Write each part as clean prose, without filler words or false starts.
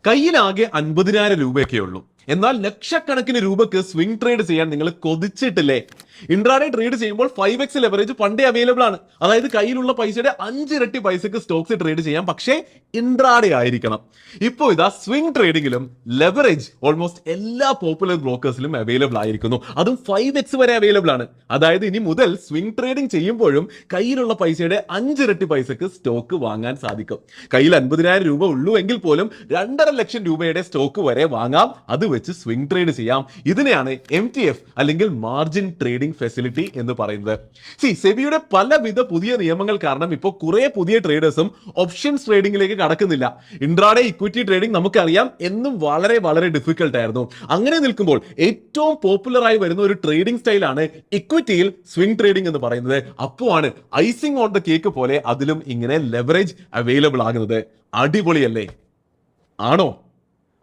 കയ്യിലാകെ 50,000 രൂപയൊക്കെ ഉള്ളൂ. എന്നാൽ ലക്ഷക്കണക്കിന് രൂപക്ക് സ്വിംഗ് ട്രേഡ് ചെയ്യാൻ നിങ്ങൾ കൊതിച്ചിട്ടില്ലേ? ഇൻട്രാഡേ ട്രേഡ് ചെയ്യുമ്പോൾ 5x ലെവറേജ് പണ്ടേ അവൈലബിൾ ആണ്. അതായത് കയ്യിലുള്ള പൈസയുടെ 5 ഇരട്ടി പൈസക്ക് സ്റ്റോക്സ് ട്രേഡ് ചെയ്യാം, പക്ഷേ ഇൻട്രാഡേ ആയിരിക്കണം. ഇപ്പോൾ ഇതാ സ്വിംഗ് ട്രേഡിംഗിലും ലെവറേജ് ഓൾമോസ്റ്റ് എല്ലാ പോപ്പുലർ ബ്രോക്കേഴ്സിലും അവൈലബിൾ ആയിരിക്കുന്നു. അതും 5x വരെ അവൈലബിൾ ആണ്. അതായത് ഇനി മുതൽ സ്വിംഗ് ട്രേഡിംഗ് ചെയ്യുമ്പോഴും കയ്യിലുള്ള പൈസയുടെ 5 ഇരട്ടി പൈസക്ക് സ്റ്റോക്ക് വാങ്ങാൻ സാധിക്കും. കയ്യിൽ 50,000 രൂപ ഉള്ളൂ എങ്കിൽ പോലും 2.5 ലക്ഷം രൂപയുടെ സ്റ്റോക്ക് വരെ വാങ്ങാം. അത് വെച്ച് സ്വിംഗ് ട്രേഡ് ചെയ്യാം. ഇതിനെയാണ് MTF അല്ലെങ്കിൽ മാർജിൻ ട്രേഡിംഗ് ഫെസിലിറ്റി എന്ന് പറയുന്നത്. സെബിയുടെ പലവിധ പുതിയ നിയമങ്ങൾ കാരണം ഇപ്പോൾ കുറെ പുതിയ ട്രേഡേഴ്സും ഓപ്ഷൻസ് ട്രേഡിംഗിലേക്ക് കടക്കുന്നില്ല. ഇൻട്രാഡേ ഇക്വിറ്റി ട്രേഡിംഗ് നമുക്കറിയാം എന്നും വളരെ വളരെ ഡിഫിക്കൽട്ട് ആയിരുന്നു. അങ്ങനെ നിൽക്കുമ്പോൾ ഏറ്റവും പോപ്പുലർ ആയി വരുന്ന ഒരു ട്രേഡിംഗ് സ്റ്റൈലാണ് ഇക്വിറ്റിയിൽ സ്വിംഗ് ട്രേഡിംഗ് എന്ന് പറയുന്നത്. അപ്പോഴാണ് ഐസിംഗ് ഓൺ ദ കേക്ക് പോലെ അതിലും ഇങ്ങനെ ലെവറേജ് അവൈലബിൾ ആകുന്നത്. അടിപൊളിയല്ലേ? ആണോ?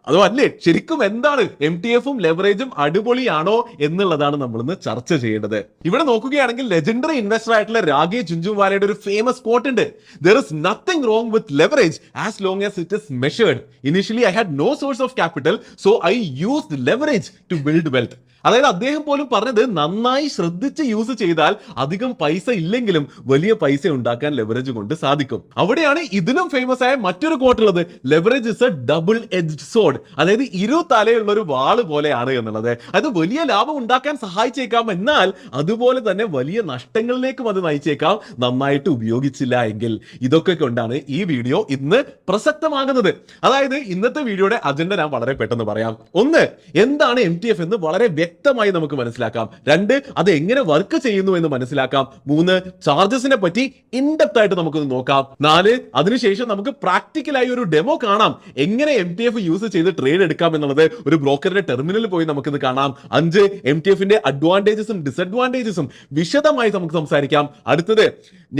അതോ അല്ലേ? ശരിക്കും എന്താണ് MTFും ലെവറേജും അടിപൊളിയാണോ എന്നുള്ളതാണ് നമ്മൾ ഇന്ന് ചർച്ച ചെയ്യേണ്ടത്. ഇവിടെ നോക്കുകയാണെങ്കിൽ ലെജൻഡറി ഇൻവെസ്റ്റർ ആയിട്ടുള്ള രാകേഷ് ജുൻജുൻവാലയുടെ ഒരു ഫേമസ് കോട്ട് ഉണ്ട്. There is nothing wrong with leverage as long as it is measured. Initially I had no source of capital, so I used leverage to build wealth. അതായത് അദ്ദേഹം പോലും പറഞ്ഞത് നന്നായി ശ്രദ്ധിച്ച് യൂസ് ചെയ്താൽ അധികം പൈസ ഇല്ലെങ്കിലും വലിയ പൈസ ഉണ്ടാക്കാൻ ലെവറേജ് കൊണ്ട് സാധിക്കും. അവിടെയാണ് ഇതിലും ഫേമസ് ആയ മറ്റൊരു കോട്ടുള്ളത്. Leverage is a double edged sword. അതായത് ഇരു തലയുള്ള ഒരു വാള് പോലെയാണ് എന്നുള്ളത്. അത് വലിയ ലാഭം ഉണ്ടാക്കാൻ സഹായിച്ചേക്കാം, എന്നാൽ അതുപോലെ തന്നെ വലിയ നഷ്ടങ്ങളിലേക്കും അത് നയിച്ചേക്കാം നന്നായിട്ട് ഉപയോഗിച്ചില്ല എങ്കിൽ. ഇതൊക്കെ കൊണ്ടാണ് ഈ വീഡിയോ ഇന്ന് പ്രസക്തമാകുന്നത്. അതായത് ഇന്നത്തെ വീഡിയോയുടെ അജണ്ട ഞാൻ വളരെ പെട്ടെന്ന് പറയാം. ഒന്ന്, എന്താണ് MTF എന്ന് വളരെ വ്യക്തമായി നമുക്ക് മനസ്സിലാക്കാം. 2, അത് എങ്ങനെ വർക്ക് ചെയ്യുന്നു എന്ന് മനസ്സിലാക്കാം. 3, ചാർജസിനെ പറ്റി ഇൻഡെപ്ത് ആയിട്ട് നമുക്കൊന്ന് നോക്കാം. 4, അതിനുശേഷം നമുക്ക് പ്രാക്ടിക്കലായി ഒരു ഡെമോ കാണാം. എങ്ങനെ MTF യൂസ് ചെയ്ത് ട്രേഡ് എടുക്കാം എന്നുള്ളത് ഒരു ബ്രോക്കറിന്റെ ടെർമിനലിൽ പോയി നമുക്കിത് കാണാം. 5, MTFന്റെ അഡ്വാൻറ്റേജസും ഡിസഡ്വാൻറ്റേജസും വിശദമായി നമുക്ക് സംസാരിക്കാം. അടുത്തത്,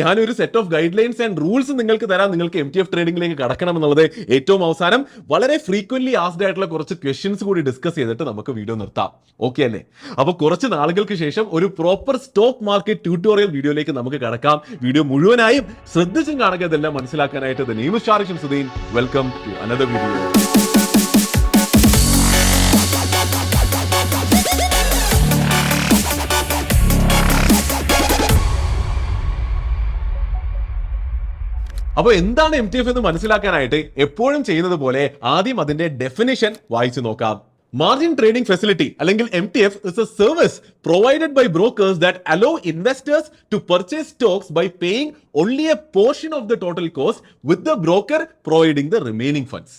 ഞാനൊരു set of guide lines and rules നിങ്ങൾക്ക് തരാം. നിങ്ങൾക്ക് MTF ട്രേഡിംഗിലേക്ക് കടക്കണം എന്നുള്ളത്. ഏറ്റവും അവസാനം വളരെ ഫ്രീക്വന്റ്ലി ആസ്ക്ഡ് ആയിട്ടുള്ള കുറച്ച് ക്വസ്റ്റ്യൻസ് കൂടി ഡിസ്കസ് ചെയ്തിട്ട് നമുക്ക് വീഡിയോ നിർത്താം. ഓക്കെ അല്ലേ? അപ്പൊ കുറച്ച് നാളുകൾക്ക് ശേഷം ഒരു പ്രോപ്പർ സ്റ്റോക്ക് മാർക്കറ്റ് ട്യൂട്ടോറിയൽ വീഡിയോയിലേക്ക് നമുക്ക് കടക്കാം. വീഡിയോ മുഴുവനായും ശ്രദ്ധിച്ചും കാണുക. ഇതെല്ലാം മനസ്സിലാക്കാനായിട്ട് the name is Shariq Shamsuddin. Welcome to another video. അപ്പോൾ എന്താണ് MTF എന്ന് മനസ്സിലാക്കാനായിട്ട് എപ്പോഴും ചെയ്യുന്നത് പോലെ ആദ്യം അതിന്റെ ഡെഫിനിഷൻ വായിച്ചു നോക്കാം. Margin trading facility അല്ലെങ്കിൽ MTF is a service provided by brokers that allow investors to purchase stocks by paying only a portion of the total cost, with the broker providing the remaining funds.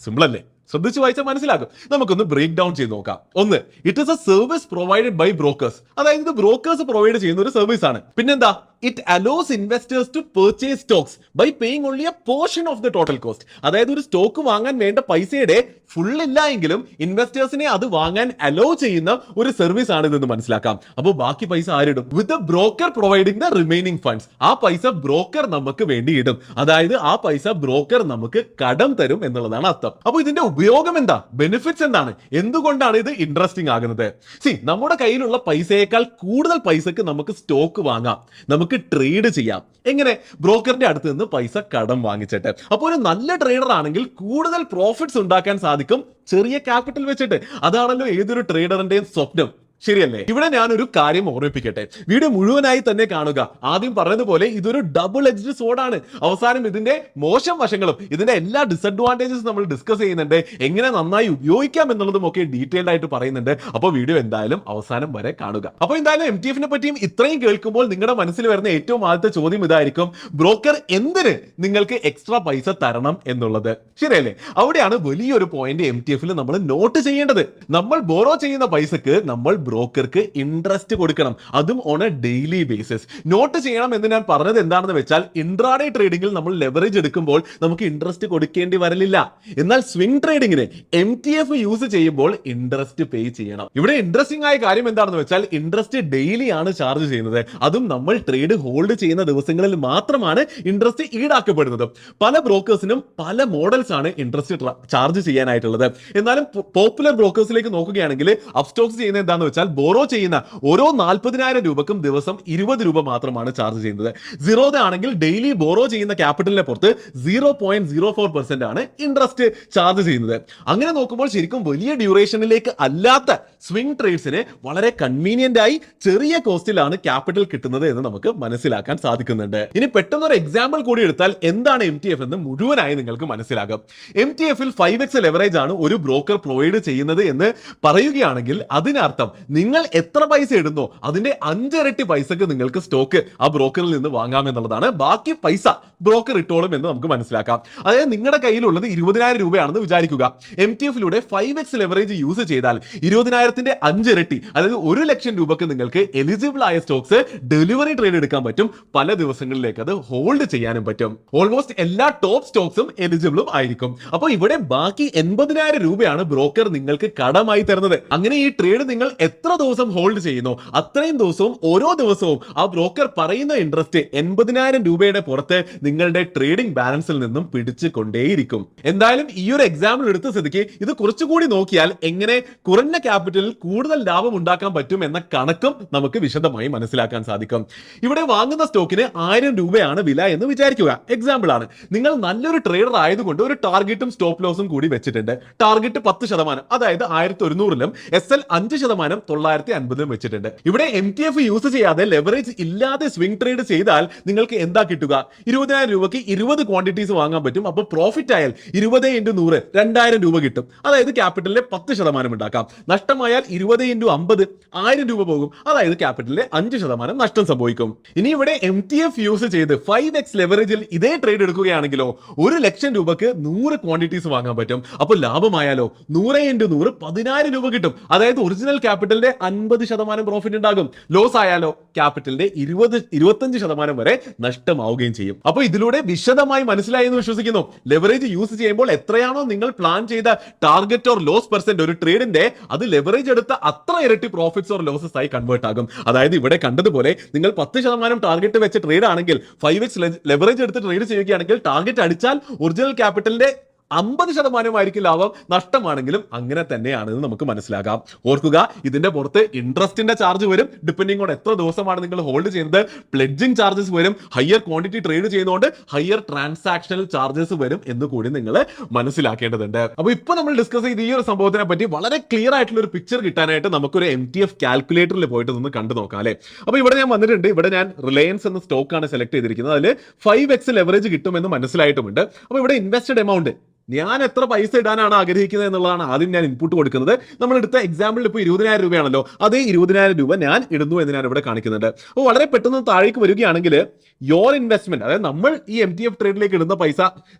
Simple അല്ലേ? ശ്രദ്ധിച്ച് വായിച്ചാൽ മനസ്സിലാക്കും. നമുക്കൊന്ന് break down ചെയ്ത് നോക്കാം. ഒന്ന്, it is a service provided by brokers. അതായത് ഇത് ബ്രോക്കേഴ്സ് പ്രൊവൈഡ് ചെയ്യുന്ന ഒരു സർവീസ് ആണ്. പിന്നെന്താ? It allows investors to purchase stocks by paying only a portion of the total cost. അതായത് ഒരു സ്റ്റോക്ക് വാങ്ങാൻ വേണ്ട പൈസയുടെ ഫുൾ ഇല്ല എങ്കിലും ഇൻവെസ്റ്റേഴ്സിനെ അത് വാങ്ങാൻ അലോ ചെയ്യുന്ന ഒരു സർവീസ് ആണ് ഇതെന്ന് മനസ്സിലാക്കാം. അപ്പോൾ ബാക്കി പൈസ ആരിടും? With the broker providing the remaining funds. ആ പൈസ ബ്രോക്കർ നമുക്ക് വേണ്ടി ഇടും. അതായത് ആ പൈസ ബ്രോക്കർ നമുക്ക് കടം തരും എന്നുള്ളതാണ് അർത്ഥം. അപ്പോൾ ഇതിന്റെ ഉപയോഗം എന്താ? ബെനിഫിറ്റ്സ് എന്താണ്? എന്തുകൊണ്ടാണ് ഇത് ഇൻട്രസ്റ്റിംഗ് ആകുന്നത്? നമ്മുടെ കയ്യിലുള്ള പൈസയേക്കാൾ കൂടുതൽ പൈസക്ക് നമുക്ക് സ്റ്റോക്ക് വാങ്ങാം, നമുക്ക് ട്രേഡ് ചെയ്യാം. എങ്ങനെ? ബ്രോക്കറിന്റെ അടുത്ത് നിന്ന് പൈസ കടം വാങ്ങിച്ചിട്ട്. അപ്പോൾ ഒരു നല്ല ട്രേഡർ ആണെങ്കിൽ കൂടുതൽ പ്രോഫിറ്റ്സ് ഉണ്ടാക്കാൻ സാധിക്കും ചെറിയ ക്യാപിറ്റൽ വെച്ചിട്ട്. അതാണല്ലോ ഏതൊരു ട്രേഡറിന്റെയും സ്വപ്നം. ശരിയല്ലേ? ഇവിടെ ഞാനൊരു കാര്യം ഓർമ്മിപ്പിക്കട്ടെ. വീഡിയോ മുഴുവനായി തന്നെ കാണുക. ആദ്യം പറഞ്ഞതുപോലെ ഇതൊരു ഡബിൾ എഡ്ജ്ഡ് സോർഡാണ്. അവസാനം ഇതിന്റെ മോശം വശങ്ങളും ഇതിന്റെ എല്ലാ ഡിസഡ്വാൻറ്റേജസ് നമ്മൾ ഡിസ്കസ് ചെയ്യുന്നുണ്ട്. എങ്ങനെ നന്നായി ഉപയോഗിക്കാം എന്നുള്ളതും ഒക്കെ ഡീറ്റെയിൽഡ് ആയിട്ട് പറയുന്നുണ്ട്. അപ്പോൾ വീഡിയോ എന്തായാലും അവസാനം വരെ കാണുക. അപ്പോൾ എന്തായാലും MTFനെ പറ്റിയും ഇത്രയും കേൾക്കുമ്പോൾ നിങ്ങളുടെ മനസ്സിൽ വരുന്ന ഏറ്റവും ആദ്യത്തെ ചോദ്യം ഇതായിരിക്കും: ബ്രോക്കർ എന്തിന് നിങ്ങൾക്ക് എക്സ്ട്രാ പൈസ തരണം എന്നുള്ളത്. ശരിയല്ലേ? അവിടെയാണ് വലിയൊരു പോയിന്റ് MTFൽ നമ്മൾ നോട്ട് ചെയ്യേണ്ടത്. നമ്മൾ ബോറോ ചെയ്യുന്ന പൈസക്ക് നമ്മൾ ബ്രോക്കർക്ക് ഇൻട്രസ്റ്റ് കൊടുക്കണം, അതും on a daily basis. Note ചെയ്യണം എന്ന് ഞാൻ പറഞ്ഞത് എന്താണെന്ന് വെച്ചാൽ, ഇൻട്രാഡേ ട്രേഡിംഗിൽ നമ്മൾ ലെവറേജ് എടുക്കുമ്പോൾ നമുക്ക് ഇൻട്രസ്റ്റ് കൊടുക്കേണ്ടി വരലില്ല. എന്നാൽ സ്വിംഗ് ട്രേഡിംഗിന് MTF യൂസ് ചെയ്യുമ്പോൾ ഇൻട്രസ്റ്റ് പേ ചെയ്യണം. ഇവിടെ ഇൻട്രസ്റ്റിംഗ് ആയ കാര്യം എന്താണെന്ന് വെച്ചാൽ, ഇൻട്രസ്റ്റ് ഡെയിലി ആണ് ചാർജ് ചെയ്യുന്നത്. അതും നമ്മൾ ട്രേഡ് ഹോൾഡ് ചെയ്യുന്ന ദിവസങ്ങളിൽ മാത്രമാണ് ഇൻട്രസ്റ്റ് ഈടാക്കപ്പെടുന്നത്. പല ബ്രോക്കേഴ്സിനും പല മോഡൽസ് ആണ് ഇൻട്രസ്റ്റ് ചാർജ് ചെയ്യാനായിട്ടുള്ളത്. എന്നാലും പോപ്പുലർ ബ്രോക്കേഴ്സിലേക്ക് നോക്കുകയാണെങ്കിൽ അപ്സ്റ്റോക്സ് ചെയ്യുന്നത് എന്താണെന്ന് വെച്ചാൽ വെച്ചാൽ ബോറോ ചെയ്യുന്ന ഓരോ 40,000 രൂപക്കും ദിവസം 20 രൂപ മാത്രമാണ് ചാർജ് ചെയ്യുന്നത്. സീറോദ ആണെങ്കിൽ ഡെയിലി ബോറോ ചെയ്യുന്ന ക്യാപിറ്റലിനെ പുറത്ത് 0.04% ആണ് ഇൻട്രസ്റ്റ് ചാർജ് ചെയ്യുന്നത്. അങ്ങനെ നോക്കുമ്പോൾ ശരിക്കും വലിയ ഡ്യൂറേഷനിലേക്ക് അല്ലാത്ത സ്വിംഗ് ട്രേഡ്സിന് വളരെ കൺവീനിയന്റ് ആയി ചെറിയ കോസ്റ്റിലാണ് ക്യാപിറ്റൽ കിട്ടുന്നത് എന്ന് നമുക്ക് മനസ്സിലാക്കാൻ സാധിക്കുന്നുണ്ട്. ഇനി പെട്ടെന്ന് ഒരു എക്സാമ്പിൾ കൂടി എടുത്താൽ എന്താണ് MTF എന്ന് മുഴുവനായി നിങ്ങൾക്ക് മനസ്സിലാകും. MTFൽ 5x ലെവറേജ് ആണ് ഒരു ബ്രോക്കർ പ്രൊവൈഡ് ചെയ്യുന്നത് എന്ന് പറയുകയാണെങ്കിൽ അതിനർത്ഥം നിങ്ങൾ എത്ര പൈസ ഇടുന്നോ അതിന്റെ 5 ഇരട്ടി പൈസക്ക് നിങ്ങൾക്ക് സ്റ്റോക്ക് ആ ബ്രോക്കറിൽ നിന്ന് വാങ്ങാമെന്നുള്ളതാണ്. ബാക്കി പൈസ ബ്രോക്കർ ഇട്ടോളും എന്ന് നമുക്ക് മനസ്സിലാക്കാം. അതായത് നിങ്ങളുടെ കയ്യിലുള്ളത് 20,000 രൂപയാണെന്ന് വിചാരിക്കുക. MTFലൂടെ 5x ലെവറേജ് യൂസ് ചെയ്താൽ 20,000ന്റെ 5 ഇരട്ടി, അതായത് 1,00,000 രൂപക്ക് നിങ്ങൾക്ക് എലിജിബിൾ ആയ സ്റ്റോക്സ് ഡെലിവറി ട്രേഡ് എടുക്കാൻ പറ്റും. പല ദിവസങ്ങളിലേക്ക് അത് ഹോൾഡ് ചെയ്യാനും പറ്റും. ഓൾമോസ്റ്റ് എല്ലാ ടോപ്പ് സ്റ്റോക്സും എലിജിബിളും ആയിരിക്കും. അപ്പോൾ ഇവിടെ ബാക്കി 80,000 രൂപയാണ് ബ്രോക്കർ നിങ്ങൾക്ക് കടമായി തരുന്നത്. അങ്ങനെ ഈ ട്രേഡ് നിങ്ങൾ എത്ര ദിവസം ഹോൾഡ് ചെയ്യുന്നു അത്രയും ദിവസവും ഓരോ ദിവസവും ആ ബ്രോക്കർ പറയുന്ന ഇൻട്രസ്റ്റ് 80,000 രൂപയുടെ പുറത്ത് നിങ്ങളുടെ ട്രേഡിംഗ് ബാലൻസിൽ നിന്നും പിടിച്ചു കൊണ്ടേയിരിക്കും. എന്തായാലും ഈ ഒരു എക്സാമ്പിൾ എടുത്ത സ്ഥിതിക്ക് ഇത് കുറച്ചുകൂടി നോക്കിയാൽ എങ്ങനെ കുറഞ്ഞ ക്യാപിറ്റലിൽ കൂടുതൽ ലാഭം ഉണ്ടാക്കാൻ പറ്റും എന്ന കണക്കും നമുക്ക് വിശദമായി മനസ്സിലാക്കാൻ സാധിക്കും. ഇവിടെ വാങ്ങുന്ന സ്റ്റോക്കിന് 1000 രൂപയാണ് വില എന്ന് വിചാരിക്കുക. എക്സാമ്പിൾ ആണ്. നിങ്ങൾ നല്ലൊരു ട്രേഡർ ആയതുകൊണ്ട് ഒരു ടാർഗറ്റും സ്റ്റോപ്പ് ലോസും കൂടി വെച്ചിട്ടുണ്ട്. ടാർഗറ്റ് 10%, അതായത് 1100ലും SL 5% 950ലും വെച്ചിട്ടുണ്ട്. ഇവിടെ MTF യൂസ് ചെയ്യാതെ ലെവറേജ് ഇല്ലാതെ സ്വിംഗ് ട്രേഡ് ചെയ്താൽ നിങ്ങൾക്ക് എന്താ കിട്ടുക? 20,000 രൂപയ്ക്ക് 20 ക്വാണ്ടിറ്റീസ് വാങ്ങാൻ പറ്റും. അപ്പോൾ പ്രോഫിറ്റ് ആയാൽ 20 × 100 2000 രൂപ കിട്ടും. അതായത് ക്യാപിറ്റലിലെ 10% ഉണ്ടാക്കാം. നഷ്ടമായാൽ 20 × 50 1000 രൂപ പോകും. അതായത് ക്യാപിറ്റലിലെ 5% നഷ്ടം സംഭവിക്കും. ഇനി ഇവിടെ MTF യൂസ് ചെയ്ത് 5x ലെവറേജിൽ ഇതേ ട്രേഡ് എടുക്കുകയാണെങ്കിലോ 1,00,000 രൂപക്ക് 100 ക്വാണ്ടിറ്റീസ് വാങ്ങാൻ പറ്റും. അപ്പോൾ ലാഭമായാലോ 100 × 100 10,000 രൂപ കിട്ടും. അതായത് ഒറിജിനൽ ക്യാപിറ്റലിന്റെ 50% പ്രോഫിറ്റ് ഉണ്ടാകും. ലോസ് ആയാലോ ക്യാപിറ്റലിന്റെ 25% വരെ നഷ്ടമാവുകയും ചെയ്യും. അപ്പോൾ ഇതിലൂടെ വിശദമായി മനസ്സിലായി എന്ന് വിശ്വസിക്കുന്നു. ലെവറേജ് യൂസ് ചെയ്യുമ്പോൾ എത്രയാണോ നിങ്ങൾ പ്ലാൻ ചെയ്ത ടാർഗറ്റ് ഓർ ലോസ് പെർസെന്റ് ഒരു ട്രേഡിന്റെ, അത് ലെവറേജ് എടുത്ത അത്ര ഇരട്ടി പ്രോഫിറ്റ്സ് ഓർ ലോസസ് ആയി കൺവേർട്ട് ആകും. അതായത് ഇവിടെ കണ്ടതുപോലെ നിങ്ങൾ 10% ടാർഗറ്റ് വെച്ച് ട്രേഡ് ആണെങ്കിൽ 5x ലെവറേജ് എടുത്ത് ട്രേഡ് ചെയ്യുകയാണെങ്കിൽ ടാർഗറ്റ് അടിച്ചാൽ ഒറിജിനൽ ക്യാപിറ്റലിന്റെ 50% ആയിരിക്കും ലാഭം. നഷ്ടമാണെങ്കിലും അങ്ങനെ തന്നെയാണെന്ന് നമുക്ക് മനസ്സിലാക്കാം. ഓർക്കുക, ഇതിന്റെ പുറത്ത് ഇൻട്രസ്റ്റിന്റെ ചാർജ് വരും. ഡിപ്പെൻഡിങ് ഓൺ എത്ര ദിവസമാണ് നിങ്ങൾ ഹോൾഡ് ചെയ്യുന്നത്. പ്ലെഡ്ജിങ് ചാർജസ് വരും. ഹയർ ക്വാണ്ടിറ്റി ട്രേഡ് ചെയ്യുന്നതുകൊണ്ട് ഹയർ ട്രാൻസാക്ഷണൽ ചാർജസ് വരും എന്ന് കൂടി നിങ്ങൾ മനസ്സിലാക്കേണ്ടതുണ്ട്. അപ്പോൾ ഇപ്പോൾ നമ്മൾ ഡിസ്കസ് ചെയ്ത ഈ ഒരു സംഭവത്തിനെ പറ്റി വളരെ ക്ലിയർ ആയിട്ടുള്ള ഒരു പിക്ചർ കിട്ടാനായിട്ട് നമുക്കൊരു MTF കാൽക്കുലേറ്ററിൽ പോയിട്ട് ഒന്ന് കണ്ടു നോക്കാം അല്ലേ. അപ്പോൾ ഇവിടെ ഞാൻ വന്നിട്ടുണ്ട്. ഇവിടെ ഞാൻ റിലയൻസ് എന്ന സ്റ്റോക്കാണ് സെലക്ട് ചെയ്തിരിക്കുന്നത്. അതിൽ 5x ലെവറേജ് കിട്ടുമെന്ന് മനസ്സിലായിട്ടുമുണ്ട്. അപ്പോൾ ഇവിടെ ഇൻവെസ്റ്റഡ് എമൗണ്ട് ഞാൻ എത്ര പൈസ ഇടാനാണ് ആഗ്രഹിക്കുന്നത് എന്നുള്ളതാണ് ആദ്യം ഞാൻ ഇൻപുട്ട് കൊടുക്കുന്നത്. നമ്മൾ എടുത്ത എക്സാമ്പിളിൽ ഇപ്പോൾ 20,000 രൂപയാണല്ലോ, അതേ 20,000 രൂപ ഞാൻ ഇടുന്നു എന്ന് ഞാൻ ഇവിടെ കാണിക്കുന്നുണ്ട്. അപ്പോൾ വളരെ പെട്ടെന്ന് താഴേക്ക് വരികയാണെങ്കിൽ യോർ ഇൻവെസ്റ്റ്മെന്റ്, അതായത് നമ്മൾ ഈ MTF ട്രേഡിലേക്ക് ഇടുന്ന പൈസ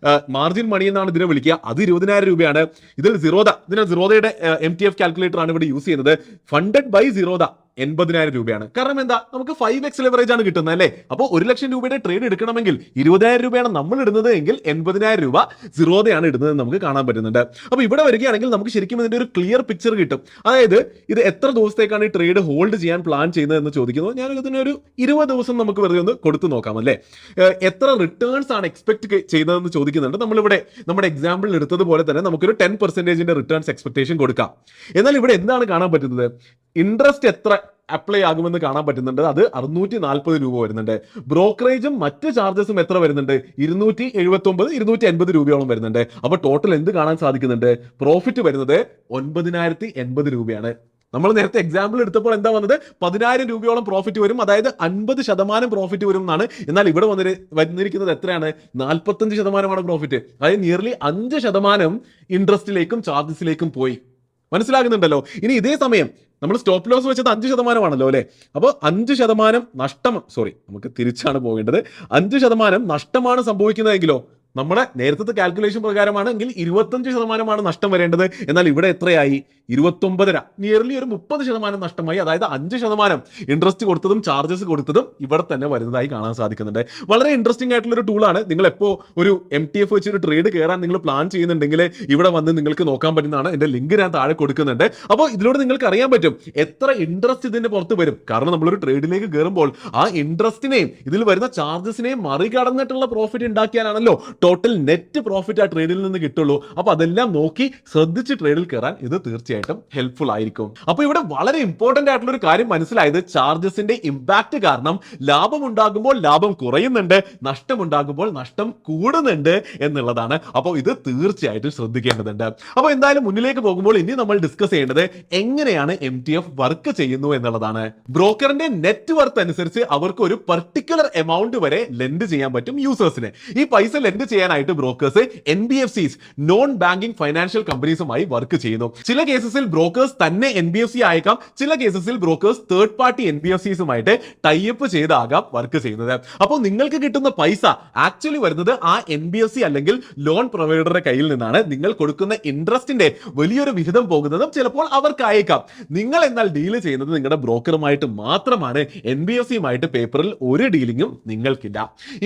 മാർജിൻ മണി എന്നാണ് ഇതിനെ വിളിക്കുക. അത് 20,000 രൂപയാണ്. ഇതിൽ സിറോദയുടെ MTF കാൽക്കുലേറ്റർ ആണ് ഇവിടെ യൂസ് ചെയ്യുന്നത്. ഫണ്ടഡ് ബൈ സിറോദ 80,000 രൂപയാണ്. കാരണം എന്താ, നമുക്ക് 5x ലെവറേജ് ആണ് കിട്ടുന്നത് അല്ലേ. അപ്പോൾ 1,00,000 രൂപയുടെ ട്രേഡ് എടുക്കണമെങ്കിൽ 20,000 രൂപയാണ് നമ്മൾ ഇടുന്നത് എങ്കിൽ 80,000 രൂപ സിറോദയാണ് ഇടുന്നത് നമുക്ക് കാണാൻ പറ്റുന്നുണ്ട്. അപ്പോൾ ഇവിടെ വരികയാണെങ്കിൽ നമുക്ക് ശരിക്കും ഇതിന്റെ ഒരു ക്ലിയർ പിക്ചർ കിട്ടും. അതായത് ഇത് എത്ര ദിവസത്തേക്കാണ് ഈ ട്രേഡ് ഹോൾഡ് ചെയ്യാൻ പ്ലാൻ ചെയ്യുന്നത് എന്ന് ചോദിക്കുന്നു. ഞാൻ ഇതിനൊരു 20 ദിവസം നമുക്ക് വെറുതെ ഒന്ന് കൊടുത്തു നോക്കാം അല്ലേ. എത്ര റിട്ടേൺസ് ആണ് എക്സ്പെക്ട് ചെയ്തതെന്ന് ചോദിക്കുന്നുണ്ട്. നമ്മളിവിടെ നമ്മുടെ എക്സാമ്പിളിൽ എടുത്തതുപോലെ തന്നെ നമുക്കൊരു 10% റിട്ടേൺസ് എക്സ്പെക്ടേഷൻ കൊടുക്കാം. എന്നാൽ ഇവിടെ എന്താണ് കാണാൻ പറ്റുന്നത്, ഇൻട്രസ്റ്റ് എത്ര അപ്ലൈ ആകുമെന്ന് കാണാൻ പറ്റുന്നുണ്ട്. അത് 640 രൂപ വരുന്നുണ്ട്. ബ്രോക്കറേജും മറ്റ് ചാർജസും എത്ര വരുന്നുണ്ട്, 279 280 രൂപയോളം വരുന്നുണ്ട്. അപ്പോൾ ടോട്ടൽ എന്ത് കാണാൻ സാധിക്കുന്നുണ്ട്, പ്രോഫിറ്റ് വരുന്നത് 9,080 രൂപയാണ്. നമ്മൾ നേരത്തെ എക്സാമ്പിൾ എടുത്തപ്പോൾ എന്താ വന്നത്, 10,000 രൂപയോളം പ്രോഫിറ്റ് വരും, അതായത് 50% പ്രോഫിറ്റ് വരും എന്നാണ്. എന്നാൽ ഇവിടെ വന്നിരിക്കുന്നത് എത്രയാണ്, 45% പ്രോഫിറ്റ്. അതായത് നിയർലി 5% ഇൻട്രസ്റ്റിലേക്കും ചാർജസിലേക്കും പോയി. മനസ്സിലാകുന്നുണ്ടല്ലോ. ഇനി ഇതേ സമയം നമ്മൾ സ്റ്റോപ്പ് ലോസ് വെച്ചത് 5% അല്ലേ. അപ്പോൾ 5% നഷ്ടം, നമുക്ക് തിരിച്ചാണ് പോകേണ്ടത്. 5% നഷ്ടമാണ് സംഭവിക്കുന്നതെങ്കിലോ നമ്മുടെ നേരത്തെ കാൽക്കുലേഷൻ പ്രകാരമാണെങ്കിൽ 25% നഷ്ടം വരേണ്ടത്. എന്നാൽ ഇവിടെ എത്രയായി, 29.5, നിയർലി ഒരു 30% നഷ്ടമായി. അതായത് 5% ഇൻട്രസ്റ്റ് കൊടുത്തതും ചാർജസ് കൊടുത്തതും ഇവിടെ തന്നെ വരുന്നതായി കാണാൻ സാധിക്കുന്നുണ്ട്. വളരെ ഇൻട്രസ്റ്റിംഗ് ആയിട്ടുള്ള ഒരു ടൂളാണ്. നിങ്ങൾ എപ്പോൾ ഒരു MTF വെച്ച് ഒരു ട്രേഡ് കയറാൻ നിങ്ങൾ പ്ലാൻ ചെയ്യുന്നുണ്ടെങ്കിൽ ഇവിടെ വന്ന് നിങ്ങൾക്ക് നോക്കാൻ പറ്റുന്നതാണ്. എൻ്റെ ലിങ്ക് ഞാൻ താഴെ കൊടുക്കുന്നുണ്ട്. അപ്പോൾ ഇതിലൂടെ നിങ്ങൾക്ക് അറിയാൻ പറ്റും എത്ര ഇൻട്രസ്റ്റ് ഇതിന്റെ പുറത്ത് വരും. കാരണം നമ്മളൊരു ട്രേഡിലേക്ക് കയറുമ്പോൾ ആ ഇൻട്രസ്റ്റിനെയും ഇതിൽ വരുന്ന ചാർജസിനെയും മറികടന്നിട്ടുള്ള പ്രോഫിറ്റ് ഉണ്ടാക്കിയാലാണല്ലോ ടോട്ടൽ നെറ്റ് പ്രോഫിറ്റ് ആ ട്രേഡിൽ നിന്ന് കിട്ടുള്ളൂ. അപ്പൊ അതെല്ലാം നോക്കി ശ്രദ്ധിച്ച് ട്രേഡിൽ കയറാൻ ഇത് തീർച്ചയായിട്ടും ഹെൽപ്ഫുൾ ആയിരിക്കും. അപ്പൊ ഇവിടെ വളരെ ഇമ്പോർട്ടന്റ് ആയിട്ടുള്ള ഒരു കാര്യം മനസ്സിലായത് ചാർജസിന്റെ ഇമ്പാക്ട് കാരണം ലാഭം ഉണ്ടാകുമ്പോൾ ലാഭം കുറയുന്നുണ്ട്, നഷ്ടമുണ്ടാകുമ്പോൾ നഷ്ടം കൂടുന്നുണ്ട് എന്നുള്ളതാണ്. അപ്പോൾ ഇത് തീർച്ചയായിട്ടും ശ്രദ്ധിക്കേണ്ടതുണ്ട്. അപ്പോൾ എന്തായാലും മുന്നിലേക്ക് പോകുമ്പോൾ ഇനി നമ്മൾ ഡിസ്കസ് ചെയ്യേണ്ടത് എങ്ങനെയാണ് MTF വർക്ക് ചെയ്യുന്നു എന്നുള്ളതാണ്. ബ്രോക്കറിന്റെ നെറ്റ് വർത്ത് അനുസരിച്ച് അവർക്ക് ഒരു പർട്ടിക്കുലർ എമൗണ്ട് വരെ ലെൻഡ് ചെയ്യാൻ പറ്റും യൂസേഴ്സിന്. ഈ പൈസ ലെൻഡ് ചെയ്യാനായിട്ട് brokers NBFCs non banking financial കമ്പനീസുമായി വർക്ക് ചെയ്യുന്നു. ചില കേസസിൽ ബ്രോക്കേഴ്സ് തന്നെ NBFC ആയേക്കാം, ചില കേസസിൽ ബ്രോക്കേഴ്സ് തേർഡ് പാർട്ടി NBFCസുമായിട്ട് ടൈപ്പ് ചെയ്താകാം വർക്ക് ചെയ്യുന്നത്. അപ്പോൾ നിങ്ങൾക്ക് കിട്ടുന്ന പൈസ ആക്ച്വലി വരുന്നത് ആ NBFC അല്ലെങ്കിൽ ലോൺ പ്രൊവൈഡറുടെ കയ്യിൽ നിന്നാണ്. നിങ്ങൾ കൊടുക്കുന്ന ഇൻട്രസ്റ്റിന്റെ വലിയൊരു വിഹിതം പോകുന്നതും ചിലപ്പോൾ അവർക്കായേക്കാം. നിങ്ങൾ എന്നാൽ ഡീൽ ചെയ്യുന്നത് നിങ്ങളുടെ ബ്രോക്കറുമായിട്ട് മാത്രമാണ്. NBFCയുമായിട്ട് പേപ്പറിൽ ഒരു ഡീലിംഗും നിങ്ങൾക്കില്ല.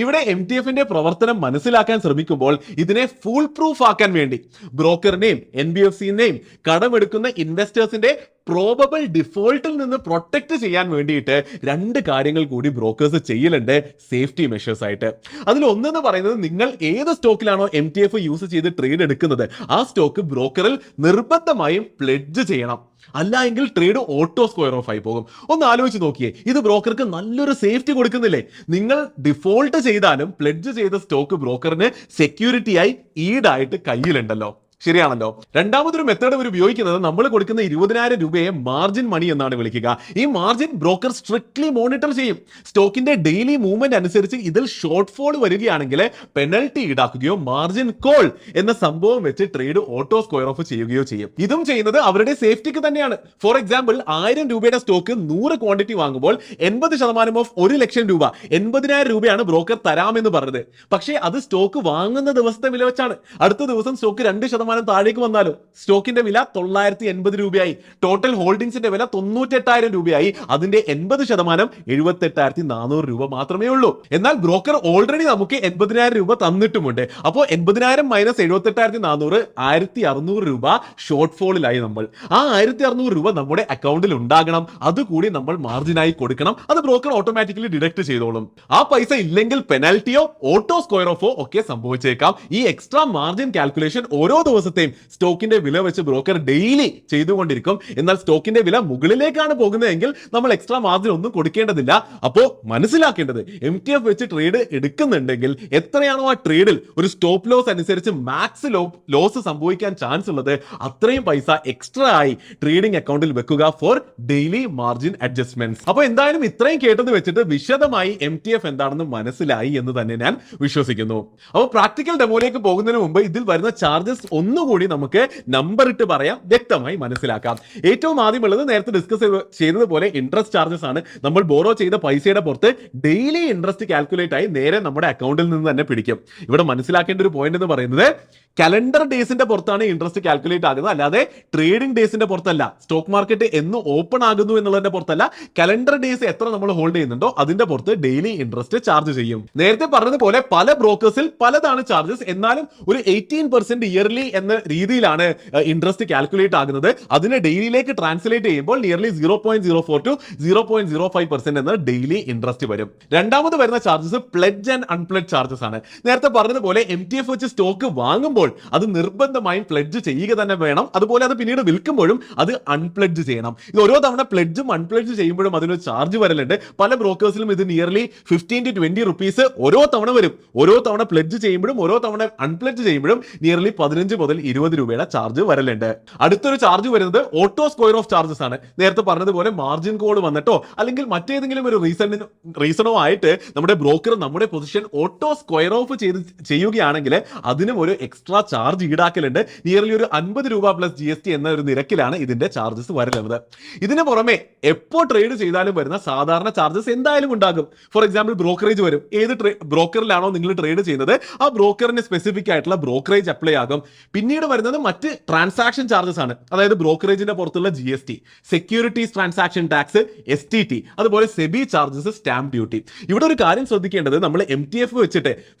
ഇവിടെ MTFന്റെ പ്രവർത്തനം മനസ്സിലാക്കാൻ ശ്രമിക്കുമ്പോൾ ഇതിനെ ഫുൾ പ്രൂഫ് ആക്കാൻ വേണ്ടി ബ്രോക്കറിനെയും NBFCനെയും കടമെടുക്കുന്ന ഇൻവെസ്റ്റേഴ്സിന്റെ പ്രോബബിൾ ഡിഫോൾട്ടിൽ നിന്ന് പ്രൊട്ടക്ട് ചെയ്യാൻ വേണ്ടിയിട്ട് രണ്ട് കാര്യങ്ങൾ കൂടി ബ്രോക്കേഴ്സ് ചെയ്യലുണ്ട് സേഫ്റ്റി മെഷേഴ്സ് ആയിട്ട്. അതിൽ ഒന്നെന്ന് പറയുന്നത്, നിങ്ങൾ ഏത് സ്റ്റോക്കിലാണോ MTF യൂസ് ചെയ്ത് ട്രേഡ് എടുക്കുന്നത് ആ സ്റ്റോക്ക് ബ്രോക്കറിൽ നിർബന്ധമായും പ്ലെഡ്ജ് ചെയ്യണം. അല്ല എങ്കിൽ ട്രേഡ് ഓട്ടോ സ്ക്വയർ ഓഫ് ആയി പോകും. ഒന്ന് ആലോചിച്ച് നോക്കിയേ, ഇത് ബ്രോക്കർക്ക് നല്ലൊരു സേഫ്റ്റി കൊടുക്കുന്നില്ലേ? നിങ്ങൾ ഡിഫോൾട്ട് ചെയ്താലും പ്ലെഡ്ജ് ചെയ്ത സ്റ്റോക്ക് ബ്രോക്കറിന് സെക്യൂരിറ്റിയായി ഈടായിട്ട് കയ്യിലുണ്ടല്ലോ. ശരിയാണല്ലോ. രണ്ടാമതൊരു മെത്തേഡ് അവർ ഉപയോഗിക്കുന്നത്, നമ്മൾ കൊടുക്കുന്ന 20,000 രൂപയെ മാർജിൻ മണി എന്നാണ് വിളിക്കുക. ഈ മാർജിൻ ബ്രോക്കർ സ്ട്രിക്ട്ലി മോണിറ്റർ ചെയ്യും. സ്റ്റോക്കിന്റെ ഡെയിലി മൂവ്മെന്റ് അനുസരിച്ച് ഇതിൽ ഷോർട്ട് ഫോൾ വരികയാണെങ്കിൽ പെനൽറ്റി ഈടാക്കുകയോ മാർജിൻ കോൾ എന്ന സംഭവം വെച്ച് ട്രേഡ് ഓട്ടോ സ്ക്വയർ ഓഫ് ചെയ്യുകയോ ചെയ്യും. ഇതും ചെയ്യുന്നത് അവരുടെ സേഫ്റ്റിക്ക് തന്നെയാണ്. ഫോർ എക്സാമ്പിൾ, 1000 രൂപയുടെ സ്റ്റോക്ക് 100 ക്വാണ്ടിറ്റി വാങ്ങുമ്പോൾ 80% ഓഫ് 1 ലക്ഷം രൂപ 80,000 രൂപയാണ് ബ്രോക്കർ തരാമെന്ന് പറഞ്ഞത്. പക്ഷേ അത് സ്റ്റോക്ക് വാങ്ങുന്ന ദിവസത്തെ വില വെച്ചാണ്. അടുത്ത ദിവസം സ്റ്റോക്ക് 2% താഴേക്ക് വന്നാലോ സ്റ്റോക്കിന്റെ വില 980 രൂപയായി. ടോട്ടൽ ഹോൾഡിംഗ്സിന്റെ വില 98,000 രൂപയായി. അതിന്റെ 80% 78,400 രൂപ മാത്രമേ ഉള്ളൂ. എന്നാൽ ബ്രോക്കർ ഓൾറെഡി നമുക്ക് 80,000 രൂപ തന്നിട്ടുമുണ്ട്. അപ്പോൾ 80,000 മൈനസ് 78,400 1,600 രൂപ ഷോർട്ട് ഫോളിലായി നമ്മൾ. ആ 1,600 രൂപ നമ്മുടെ അക്കൗണ്ടിൽ ഉണ്ടാകണം. അതുകൂടി നമ്മൾ മാർജിനായി കൊടുക്കണം. അത് ബ്രോക്കർ ഓട്ടോമാറ്റിക്കലി ഡിഡക്ട് ചെയ്തോളും. ആ പൈസ ഇല്ലെങ്കിൽ പെനാൽറ്റിയോ ഓട്ടോ സ്ക്വയർ ഓഫോ ഒക്കെ സംഭവിച്ചേക്കാം. ഈ എക്സ്ട്രാ മാർജിൻ കാൽക്കുലേഷൻ ഓരോ ദിവസത്തെയും സ്റ്റോക്കിന്റെ വില വെച്ച് ബ്രോക്കർ ഡെയിലി ചെയ്തുകൊണ്ടിരിക്കും. എന്നാൽ സ്റ്റോക്കിന്റെ വില മുകളിലേക്കാണ് പോകുന്നതെങ്കിൽ നമ്മൾ എക്സ്ട്രാ മാർജിൻ ഒന്നും കൊടുക്കേണ്ടതില്ല. അപ്പോ മനസ്സിലാക്കേണ്ടത്, MTF വെച്ച് ട്രേഡ് എടുക്കുന്നുണ്ടെങ്കിൽ എത്രയാണോ ആ ട്രേഡിൽ ഒരു സ്റ്റോപ്പ് ലോസ് അനുസരിച്ച് മാക്സ് ലോസ് സംഭവിക്കാൻ ചാൻസ് ഉള്ളത്, അത്രയും പൈസ എക്സ്ട്രാ ആയി ട്രേഡിംഗ് അക്കൗണ്ടിൽ വെക്കുക ഫോർ ഡെയിലി മാർജിൻ അഡ്ജസ്റ്റ്മെന്റ്സ്. അപ്പൊ എന്തായാലും ഇത്രയും കേട്ടത് വെച്ചിട്ട് വിശദമായി MTF എന്താണെന്ന് മനസ്സിലായി എന്ന് തന്നെ ഞാൻ വിശ്വസിക്കുന്നു. അപ്പോൾ പ്രാക്ടിക്കൽ ഡെമോയിലേക്ക് പോകുന്നതിന് മുമ്പ് ഇതിൽ വരുന്ന ചാർജസ് ഒന്നുകൂടി നമുക്ക് നമ്പർ ഇട്ട് പറയാം, വ്യക്തമായി മനസ്സിലാക്കാം. ഏറ്റവും ആദ്യമുള്ളത് നേരത്തെ ഡിസ്കസ് ചെയ്തതുപോലെ ഇൻട്രസ്റ്റ് ചാർജസ് ആണ്. നമ്മൾ ബോറോ ചെയ്ത പൈസയുടെ പുറത്ത് ഡെയിലി ഇൻട്രസ്റ്റ് കാൽക്കുലേറ്റ് ആയി നേരെ നമ്മുടെ അക്കൗണ്ടിൽ നിന്ന് തന്നെ പിടിക്കും. ഇവിടെ മനസ്സിലാക്കേണ്ട ഒരു പോയിന്റ് എന്ന് പറയുന്നത്, കലണ്ടർ ഡേയ്സിന്റെ പുറത്താണ് ഇൻട്രസ്റ്റ് കാൽക്കുലേറ്റ് ആകുന്നത്, അല്ലാതെ ട്രേഡിംഗ് ഡേയ്സിന്റെ പുറത്തല്ല. സ്റ്റോക്ക് മാർക്കറ്റ് എന്ന് ഓപ്പൺ ആകുന്നു എന്നുള്ളതിന്റെ പുറത്തല്ല, കലണ്ടർ ഡേയ്സ് എത്ര നമ്മൾ ഹോൾഡ് ചെയ്യുന്നുണ്ടോ അതിന്റെ പുറത്ത് ഡെയിലി ഇൻട്രസ്റ്റ് ചാർജ് ചെയ്യും. നേരത്തെ പറഞ്ഞതുപോലെ പല ബ്രോക്കേഴ്സിൽ പലതാണ് ചാർജസ്. എന്നാലും ഒരു 18% ഇയർലി എന്ന രീതിയിലാണ് ഇൻട്രസ്റ്റ് കാൽക്കുലേറ്റ് ആകുന്നത്. അതിനെ ഡെയിലിയിലേക്ക് ട്രാൻസ്ലേറ്റ് ചെയ്യുമ്പോൾ നിയർലി 0.04 to 0.05% എന്ന ഡെയിലി ഇൻട്രസ്റ്റ് വരും. രണ്ടാമത് വരുന്ന ചാർജസ് പ്ലെഡ്ജ് ആൻഡ് അൺപ്ലെഡ്ജ് ചാർജസ് ആണ്. നേരത്തെ പറഞ്ഞതുപോലെ MTF വെച്ച് സ്റ്റോക്ക് വാങ്ങുമ്പോൾ അത് നിർബന്ധമായും പ്ലെഡ്ജ് ചെയ്യുക തന്നെ വേണം. അതുപോലെ അത് പിന്നീട് വിൽക്കുമ്പോഴും അത് അൺപ്ലെഡ്ജ് ചെയ്യണം. ഇത് ഓരോ തവണ പ്ലെഡ്ജും അൺപ്ലെഡ്ജ് ചെയ്യുമ്പോഴും അതിനൊരു ചാർജ് വരലുണ്ട്. പല ബ്രോക്കേഴ്സിലും ഇത് നിയർലി 15 to 20 rupees ഓരോ തവണ വരും. ഓരോ തവണ പ്ലെഡ്ജ് ചെയ്യുമ്പോഴും ഓരോ തവണ അൺപ്ലെഡ്ജ് ചെയ്യുമ്പോഴും നിയർലി 15 മുതൽ 20 രൂപയുടെ ചാർജ് വരലുണ്ട്. അടുത്തൊരു ചാർജ് വരുന്നത് ഓട്ടോ സ്ക്വയർ ഓഫ് ചാർജസ് ആണ്. നേരത്തെ പറഞ്ഞതുപോലെ മാർജിൻ കോഡ് വന്നിട്ടോ അല്ലെങ്കിൽ മറ്റേതെങ്കിലും ഒരു റീസണോ ആയിട്ട് നമ്മുടെ ബ്രോക്കർ നമ്മുടെ പൊസിഷൻ ഓട്ടോ സ്ക്വയർ ഓഫ് ചെയ്യുകയാണെങ്കിൽ അതിനും ഒരു എക്സ്ട്രാ ചാർജ് ഈടാക്കലുണ്ട്. നിയർലി ഒരു 50 രൂപ പ്ലസ് GST എന്ന ഒരു നിരക്കിലാണ് ഇതിന്റെ ചാർജസ് വരുന്നത്. ഇതിന് പുറമെ എപ്പോൾ ട്രേഡ് ചെയ്താലും വരുന്ന സാധാരണ ചാർജസ് എന്തായാലും ഉണ്ടാകും. ഫോർ എക്സാമ്പിൾ ബ്രോക്കറേജ് വരും. ഏത് ബ്രോക്കറിലാണോ നിങ്ങൾ ട്രേഡ് ചെയ്യുന്നത് ആ ബ്രോക്കറിന് സ്പെസിഫിക് ആയിട്ടുള്ള ബ്രോക്കറേജ് അപ്ലൈ ആകും. പിന്നീട് വരുന്നത് മറ്റ് ട്രാൻസാക്ഷൻ ചാർജസ് ആണ്. അതായത് ബ്രോക്കറേജിന്റെ പുറത്തുള്ള GST, securities transaction tax, STT, അതുപോലെ സെബി ചാർജസ്, സ്റ്റാമ്പ് ഡ്യൂട്ടി. ഇവിടെ ഒരു കാര്യം ശ്രദ്ധിക്കേണ്ടത്, നമ്മൾ MTF വെച്ചിട്ട്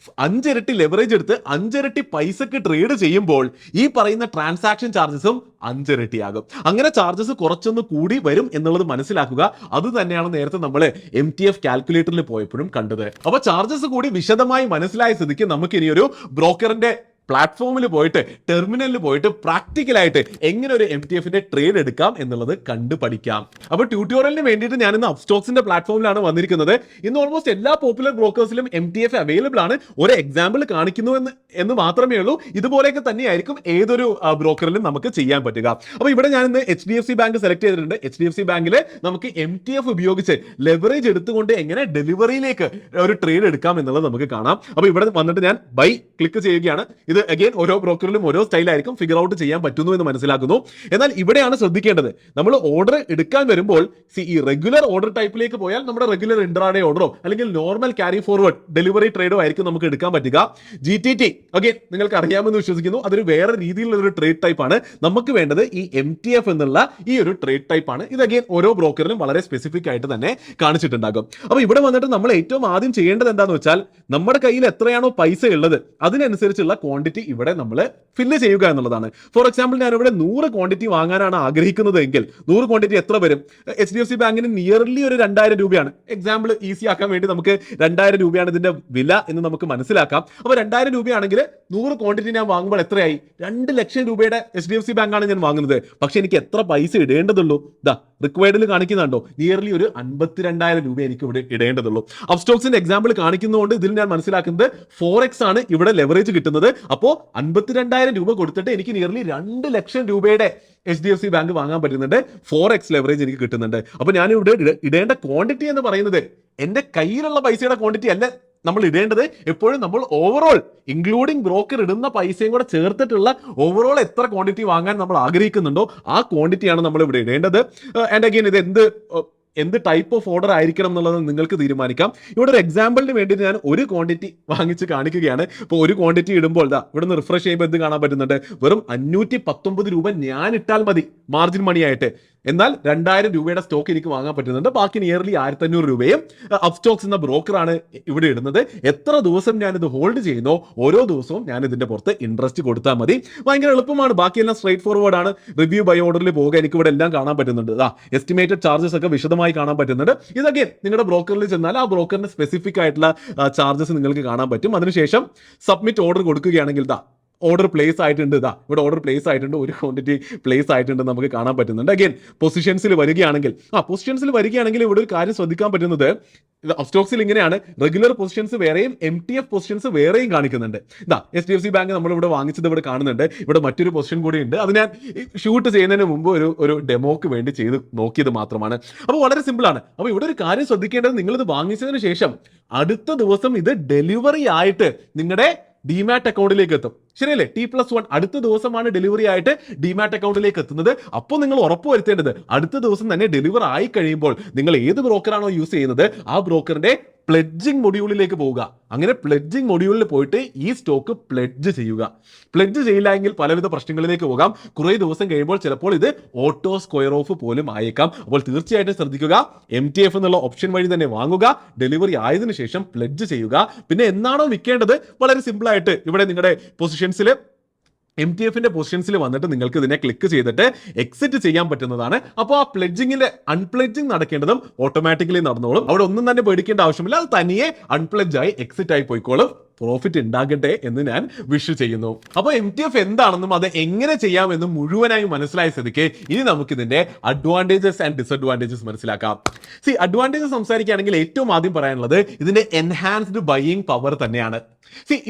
5 ഇരട്ടി ലെവറേജ് എടുത്ത് 5 ഇരട്ടി പൈസക്ക് ട്രേഡ് ചെയ്യുമ്പോൾ ഈ പറയുന്ന ട്രാൻസാക്ഷൻ ചാർജസും 5 ഇരട്ടിയാകും. അങ്ങനെ ചാർജസ് കുറച്ചൊന്ന് കൂടി വരും എന്നുള്ളത് മനസ്സിലാക്കുക. അത് തന്നെയാണ് നേരത്തെ നമ്മൾ MTF കാൽക്കുലേറ്ററിൽ പോയപ്പോഴും കണ്ടത്. അപ്പൊ ചാർജസ് കൂടി വിശദമായി മനസ്സിലായ സ്ഥിതിക്ക് നമുക്ക് ഇനി ഒരു ബ്രോക്കറിന്റെ പ്ലാറ്റ്ഫോമിൽ പോയിട്ട് ടെർമിനലിൽ പോയിട്ട് പ്രാക്ടിക്കലായിട്ട് എങ്ങനെ ഒരു MTFന്റെ ട്രേഡ് എടുക്കാം എന്നുള്ളത് കണ്ടു പഠിക്കാം. അപ്പോൾ ട്യൂട്ടോറിയലിന് വേണ്ടിയിട്ട് ഞാൻ ഇന്ന് അപ്സ്റ്റോക്സിന്റെ പ്ലാറ്റ്ഫോമിലാണ് വന്നിരിക്കുന്നത്. ഇന്ന് ഓൾമോസ്റ്റ് എല്ലാ പോപ്പുലർ ബ്രോക്കേഴ്സിലും MTF അവൈലബിൾ ആണ്. ഒരു എക്സാമ്പിൾ കാണിക്കുന്നു എന്ന് മാത്രമേ ഉള്ളൂ. ഇതുപോലെയൊക്കെ തന്നെയായിരിക്കും ഏതൊരു ബ്രോക്കറിലും നമുക്ക് ചെയ്യാൻ പറ്റുക. അപ്പോൾ ഇവിടെ ഞാൻ ഇന്ന് HDFC ബാങ്ക് സെലക്ട് ചെയ്തിട്ടുണ്ട്. HDFC ബാങ്കിൽ നമുക്ക് MTF ഉപയോഗിച്ച് ലെവറേജ് എടുത്തുകൊണ്ട് എങ്ങനെ ഡെലിവറിയിലേക്ക് ഒരു ട്രേഡ് എടുക്കാം എന്നുള്ളത് നമുക്ക് കാണാം. അപ്പോൾ ഇവിടെ വന്നിട്ട് ഞാൻ ബൈ ക്ലിക്ക് ചെയ്യുകയാണ്. ഇത് അഗൈൻ ഓരോ ബ്രോക്കറിലും ഓരോ സ്റ്റൈലായിരിക്കും, ഫിഗർ ഔട്ട് ചെയ്യാൻ പറ്റുന്നു എന്ന് മനസ്സിലാക്കുന്നു. എന്നാൽ ഇവിടെയാണ് ശ്രദ്ധിക്കേണ്ടത്, നമ്മൾ ഓർഡർ എടുക്കാൻ വരുമ്പോൾ ഈ റെഗുലർ ഓർഡർ ടൈപ്പിലേക്ക് പോയാൽ നമ്മുടെ റെഗുലർ ഇൻട്രാഡേ ഓർഡറോ അല്ലെങ്കിൽ നോർമൽ ക്യാരി ഫോർവേഡ് ഡെലിവറി ട്രേഡോ ആയിരിക്കും നമുക്ക് എടുക്കാൻ പറ്റുക. GTT അഗൈൻ നിങ്ങൾക്ക് അറിയാമെന്ന് വിശ്വസിക്കുന്നു, അതൊരു വേറെ രീതിയിലുള്ള ഒരു ട്രേഡ് ടൈപ്പ് ആണ്. നമുക്ക് വേണ്ടത് ഈ MTF എന്നുള്ള ഈ ഒരു ട്രേഡ് ടൈപ്പ് ആണ്. ഇത് അഗൈൻ ഓരോ ബ്രോക്കറിലും വളരെ സ്പെസിഫിക് ആയിട്ട് തന്നെ കാണിച്ചിട്ടുണ്ടാകും. അപ്പോൾ ഇവിടെ വന്നിട്ട് നമ്മൾ ഏറ്റവും ആദ്യം ചെയ്യേണ്ടത് എന്താണെന്ന് വെച്ചാൽ നമ്മുടെ കയ്യിൽ എത്രയാണോ പൈസ ഉള്ളത് അതിനനുസരിച്ചുള്ള ക്വാണ്ടിറ്റി ഇവിടെ നമ്മൾ ഫില്ല് ചെയ്യുക എന്നുള്ളതാണ്. ഫോർ എക്സാമ്പിൾ ഞാൻ ഇവിടെ 100 ക്വാണ്ടിറ്റി വാങ്ങാനാണ് ആഗ്രഹിക്കുന്നത് എങ്കിൽ 100 ക്വാണ്ടിറ്റി എത്ര വരും? HDFC ബാങ്കിന് നിയർലി ഒരു 2000 രൂപയാണ്. എക്സാമ്പിൾ ഈസി ആക്കാൻ വേണ്ടി നമുക്ക് 2000 രൂപയാണ് ഇതിന്റെ വില എന്ന് നമുക്ക് മനസ്സിലാക്കാം. അപ്പോൾ 2000 രൂപയാണെങ്കിൽ 100 ക്വാണ്ടിറ്റി ഞാൻ വാങ്ങുമ്പോൾ എത്രയായി? 2 ലക്ഷം രൂപയുടെ HDFC ബാങ്കാണ് ഞാൻ വാങ്ങുന്നത്. പക്ഷെ എനിക്ക് എത്ര പൈസ ഇടേണ്ടതുള്ളൂ? റിക്വയർഡിൽ കാണിക്കുന്നുണ്ടോ? നിയർലി ഒരു 52,000 രൂപ എനിക്ക് ഇവിടെ ഇടേണ്ടതുള്ളൂ. അപ്സ്റ്റോക്സിന്റെ എക്സാമ്പിൾ കാണിക്കുന്നതുകൊണ്ട് ഇതിൽ ഞാൻ മനസ്സിലാക്കുന്നത് 4x ആണ് ഇവിടെ ലെവറേജ് കിട്ടുന്നത്. അപ്പോൾ 52,000 രൂപ കൊടുത്തിട്ട് എനിക്ക് നിയർലി 2 ലക്ഷം രൂപയുടെ HDFC ബാങ്ക് വാങ്ങാൻ പറ്റുന്നുണ്ട്. 4x ലെവറേജ് എനിക്ക് കിട്ടുന്നുണ്ട്. അപ്പൊ ഞാൻ ഇവിടെ ഇടേണ്ട ക്വാണ്ടിറ്റി എന്ന് പറയുന്നത് എന്റെ കയ്യിലുള്ള പൈസയുടെ ക്വാണ്ടിറ്റി അല്ല നമ്മൾ ഇടേണ്ടത്. എപ്പോഴും നമ്മൾ ഓവറോൾ ഇൻക്ലൂഡിംഗ് ബ്രോക്കർ ഇടുന്ന പൈസയും കൂടെ ചേർത്തിട്ടുള്ള ഓവറോൾ എത്ര ക്വാണ്ടിറ്റി വാങ്ങാൻ നമ്മൾ ആഗ്രഹിക്കുന്നുണ്ടോ ആ ക്വാണ്ടിറ്റിയാണ് നമ്മൾ ഇവിടെ ഇടേണ്ടത്. ആൻഡ് അഗെയിൻ ഇത് എന്ത് ടൈപ്പ് ഓഫ് ഓർഡർ ആയിരിക്കണം എന്നുള്ളത് നിങ്ങൾക്ക് തീരുമാനിക്കാം. ഇവിടെ ഒരു എക്സാമ്പിളിന് വേണ്ടി ഞാൻ ഒരു ക്വാണ്ടിറ്റി വാങ്ങിച്ച് കാണിക്കുകയാണ്. ഇപ്പോൾ ഒരു ക്വാണ്ടിറ്റി ഇടുമ്പോൾ ഇവിടെ നിന്ന് റിഫ്രഷ് ചെയ്യുമ്പോൾ എന്ത് കാണാൻ പറ്റുന്നുണ്ട്? വെറും 519 രൂപ ഞാൻ ഇട്ടാൽ മതി മാർജിൻ മണി ആയിട്ട്. എന്നാൽ 2000 രൂപയുടെ സ്റ്റോക്ക് എനിക്ക് വാങ്ങാൻ പറ്റുന്നുണ്ട്. ബാക്കി നിയർലി 1500 രൂപയും അപ്സ്റ്റോക്സ് എന്ന ബ്രോക്കറാണ് ഇവിടെ ഇടുന്നത്. എത്ര ദിവസം ഞാനിത് ഹോൾഡ് ചെയ്യുന്നോ ഓരോ ദിവസവും ഞാൻ ഇതിന്റെ പുറത്ത് ഇൻട്രസ്റ്റ് കൊടുത്താൽ മതി. ഭയങ്കര എളുപ്പമാണ്. ബാക്കിയെല്ലാം സ്ട്രേറ്റ് ഫോർവേഡ് ആണ്. റിവ്യൂ ബൈ ഓർഡറിൽ പോകുക. എനിക്ക് ഇവിടെ എല്ലാം കാണാൻ പറ്റുന്നുണ്ട്. എസ്റ്റിമേറ്റഡ് ചാർജസ് ഒക്കെ വിശദമായി കാണാൻ പറ്റുന്നുണ്ട്. ഇതൊക്കെ നിങ്ങളുടെ ബ്രോക്കറിൽ ചെന്നാൽ ആ ബ്രോക്കറിന് സ്പെസിഫിക് ആയിട്ടുള്ള ചാർജസ് നിങ്ങൾക്ക് കാണാൻ പറ്റും. അതിനുശേഷം സബ്മിറ്റ് ഓർഡർ കൊടുക്കുകയാണെങ്കിൽ ഓർഡർ പ്ലേസ് ആയിട്ടുണ്ട്. ഇവിടെ ഓർഡർ പ്ലേസ് ആയിട്ടുണ്ട്, ഒരു ക്വാണ്ടിറ്റി പ്ലേസ് ആയിട്ടുണ്ട് നമുക്ക് കാണാൻ പറ്റുന്നുണ്ട്. അഗൈൻ പൊസിഷൻസിൽ വരികയാണെങ്കിൽ ഇവിടെ ഒരു കാര്യം ശ്രദ്ധിക്കാൻ പറ്റുന്നത്, അപ്സ്റ്റോക്സിൽ ഇങ്ങനെയാണ്, റെഗുലർ പൊസിഷൻസ് വേറെയും MTF പൊസിഷൻസ് വേറെയും കാണിക്കുന്നുണ്ട്. HDFC ബാങ്ക് നമ്മൾ ഇവിടെ വാങ്ങിച്ചത് ഇവിടെ കാണുന്നുണ്ട്. ഇവിടെ മറ്റൊരു പൊസിഷൻ കൂടി ഉണ്ട്. അത് ഞാൻ ഷൂട്ട് ചെയ്യുന്നതിന് മുമ്പ് ഒരു ഡെമോക്ക് വേണ്ടി ചെയ്ത് നോക്കിയത് മാത്രമാണ്. അപ്പോൾ വളരെ സിമ്പിൾ ആണ്. അപ്പോൾ ഇവിടെ ഒരു കാര്യം ശ്രദ്ധിക്കേണ്ടത്, നിങ്ങളിത് വാങ്ങിച്ചതിന് ശേഷം അടുത്ത ദിവസം ഇത് ഡെലിവറി ആയിട്ട് നിങ്ങളുടെ ഡിമാറ്റ് അക്കൗണ്ടിലേക്ക് എത്തും. ശരിയല്ലേ? T+1 അടുത്ത ദിവസമാണ് ഡെലിവറി ആയിട്ട് ഡിമാറ്റ് അക്കൗണ്ടിലേക്ക് എത്തുന്നത്. അപ്പോൾ നിങ്ങൾ ഉറപ്പുവരുത്തേണ്ടത് അടുത്ത ദിവസം തന്നെ ഡെലിവർ ആയി കഴിയുമ്പോൾ നിങ്ങൾ ഏത് ബ്രോക്കറാണോ യൂസ് ചെയ്യുന്നത് ആ ബ്രോക്കറിന്റെ പ്ലെഡ്ജിങ് മൊഡ്യൂളിലേക്ക് പോവുക. അങ്ങനെ പ്ലെഡ്ജിങ് മൊഡ്യൂളിൽ പോയിട്ട് ഈ സ്റ്റോക്ക് പ്ലെഡ്ജ് ചെയ്യുക. പ്ലെഡ്ജ് ചെയ്യില്ല എങ്കിൽ പലവിധ പ്രശ്നങ്ങളിലേക്ക് പോകാം. കുറേ ദിവസം കഴിയുമ്പോൾ ചിലപ്പോൾ ഇത് ഓട്ടോ സ്ക്വയർ ഓഫ് പോലും ആയേക്കാം. അപ്പോൾ തീർച്ചയായിട്ടും ശ്രദ്ധിക്കുക, MTF എന്നുള്ള ഓപ്ഷൻ വഴി തന്നെ വാങ്ങുക. ഡെലിവറി ആയതിനു ശേഷം പ്ലെഡ്ജ് ചെയ്യുക. പിന്നെ എന്നാണോ വിൽക്കേണ്ടത് വളരെ സിമ്പിൾ ആയിട്ട് ഇവിടെ നിങ്ങളുടെ പൊസിഷൻസിൽ MTFന്റെ പൊസിഷൻസിൽ വന്നിട്ട് നിങ്ങൾക്ക് ഇതിനെ ക്ലിക്ക് ചെയ്തിട്ട് എക്സിറ്റ് ചെയ്യാൻ പറ്റുന്നതാണ്. അപ്പോൾ ആ പ്ലെഡ്ജിങ്ങിന്റെ അൺപ്ലെഡ്ജിങ് നടക്കേണ്ടതും ഓട്ടോമാറ്റിക്കലി നടന്നോളും. അവിടെ ഒന്നും തന്നെ പേടിക്കേണ്ട ആവശ്യമില്ല. അത് തനിയെ അൺപ്ലെഡ്ജ് ആയി എക്സിറ്റ് ആയി പോയിക്കോളും. പ്രോഫിറ്റ് ഉണ്ടാകട്ടെ എന്ന് ഞാൻ വിഷ് ചെയ്യുന്നു. അപ്പോൾ MTF എന്താണെന്നും അത് എങ്ങനെ ചെയ്യാമെന്നും മുഴുവനായി മനസ്സിലായ സ്ഥിതിക്ക് ഇനി നമുക്കിതിന്റെ അഡ്വാൻറ്റേജസ് ആൻഡ് ഡിസഡ്വാൻറ്റേജസ് മനസ്സിലാക്കാം. അഡ്വാൻറ്റേജസ് സംസാരിക്കുകയാണെങ്കിൽ ഏറ്റവും ആദ്യം പറയാനുള്ളത് ഇതിന്റെ എൻഹാൻസ്ഡ് ബൈയിങ് പവർ തന്നെയാണ്.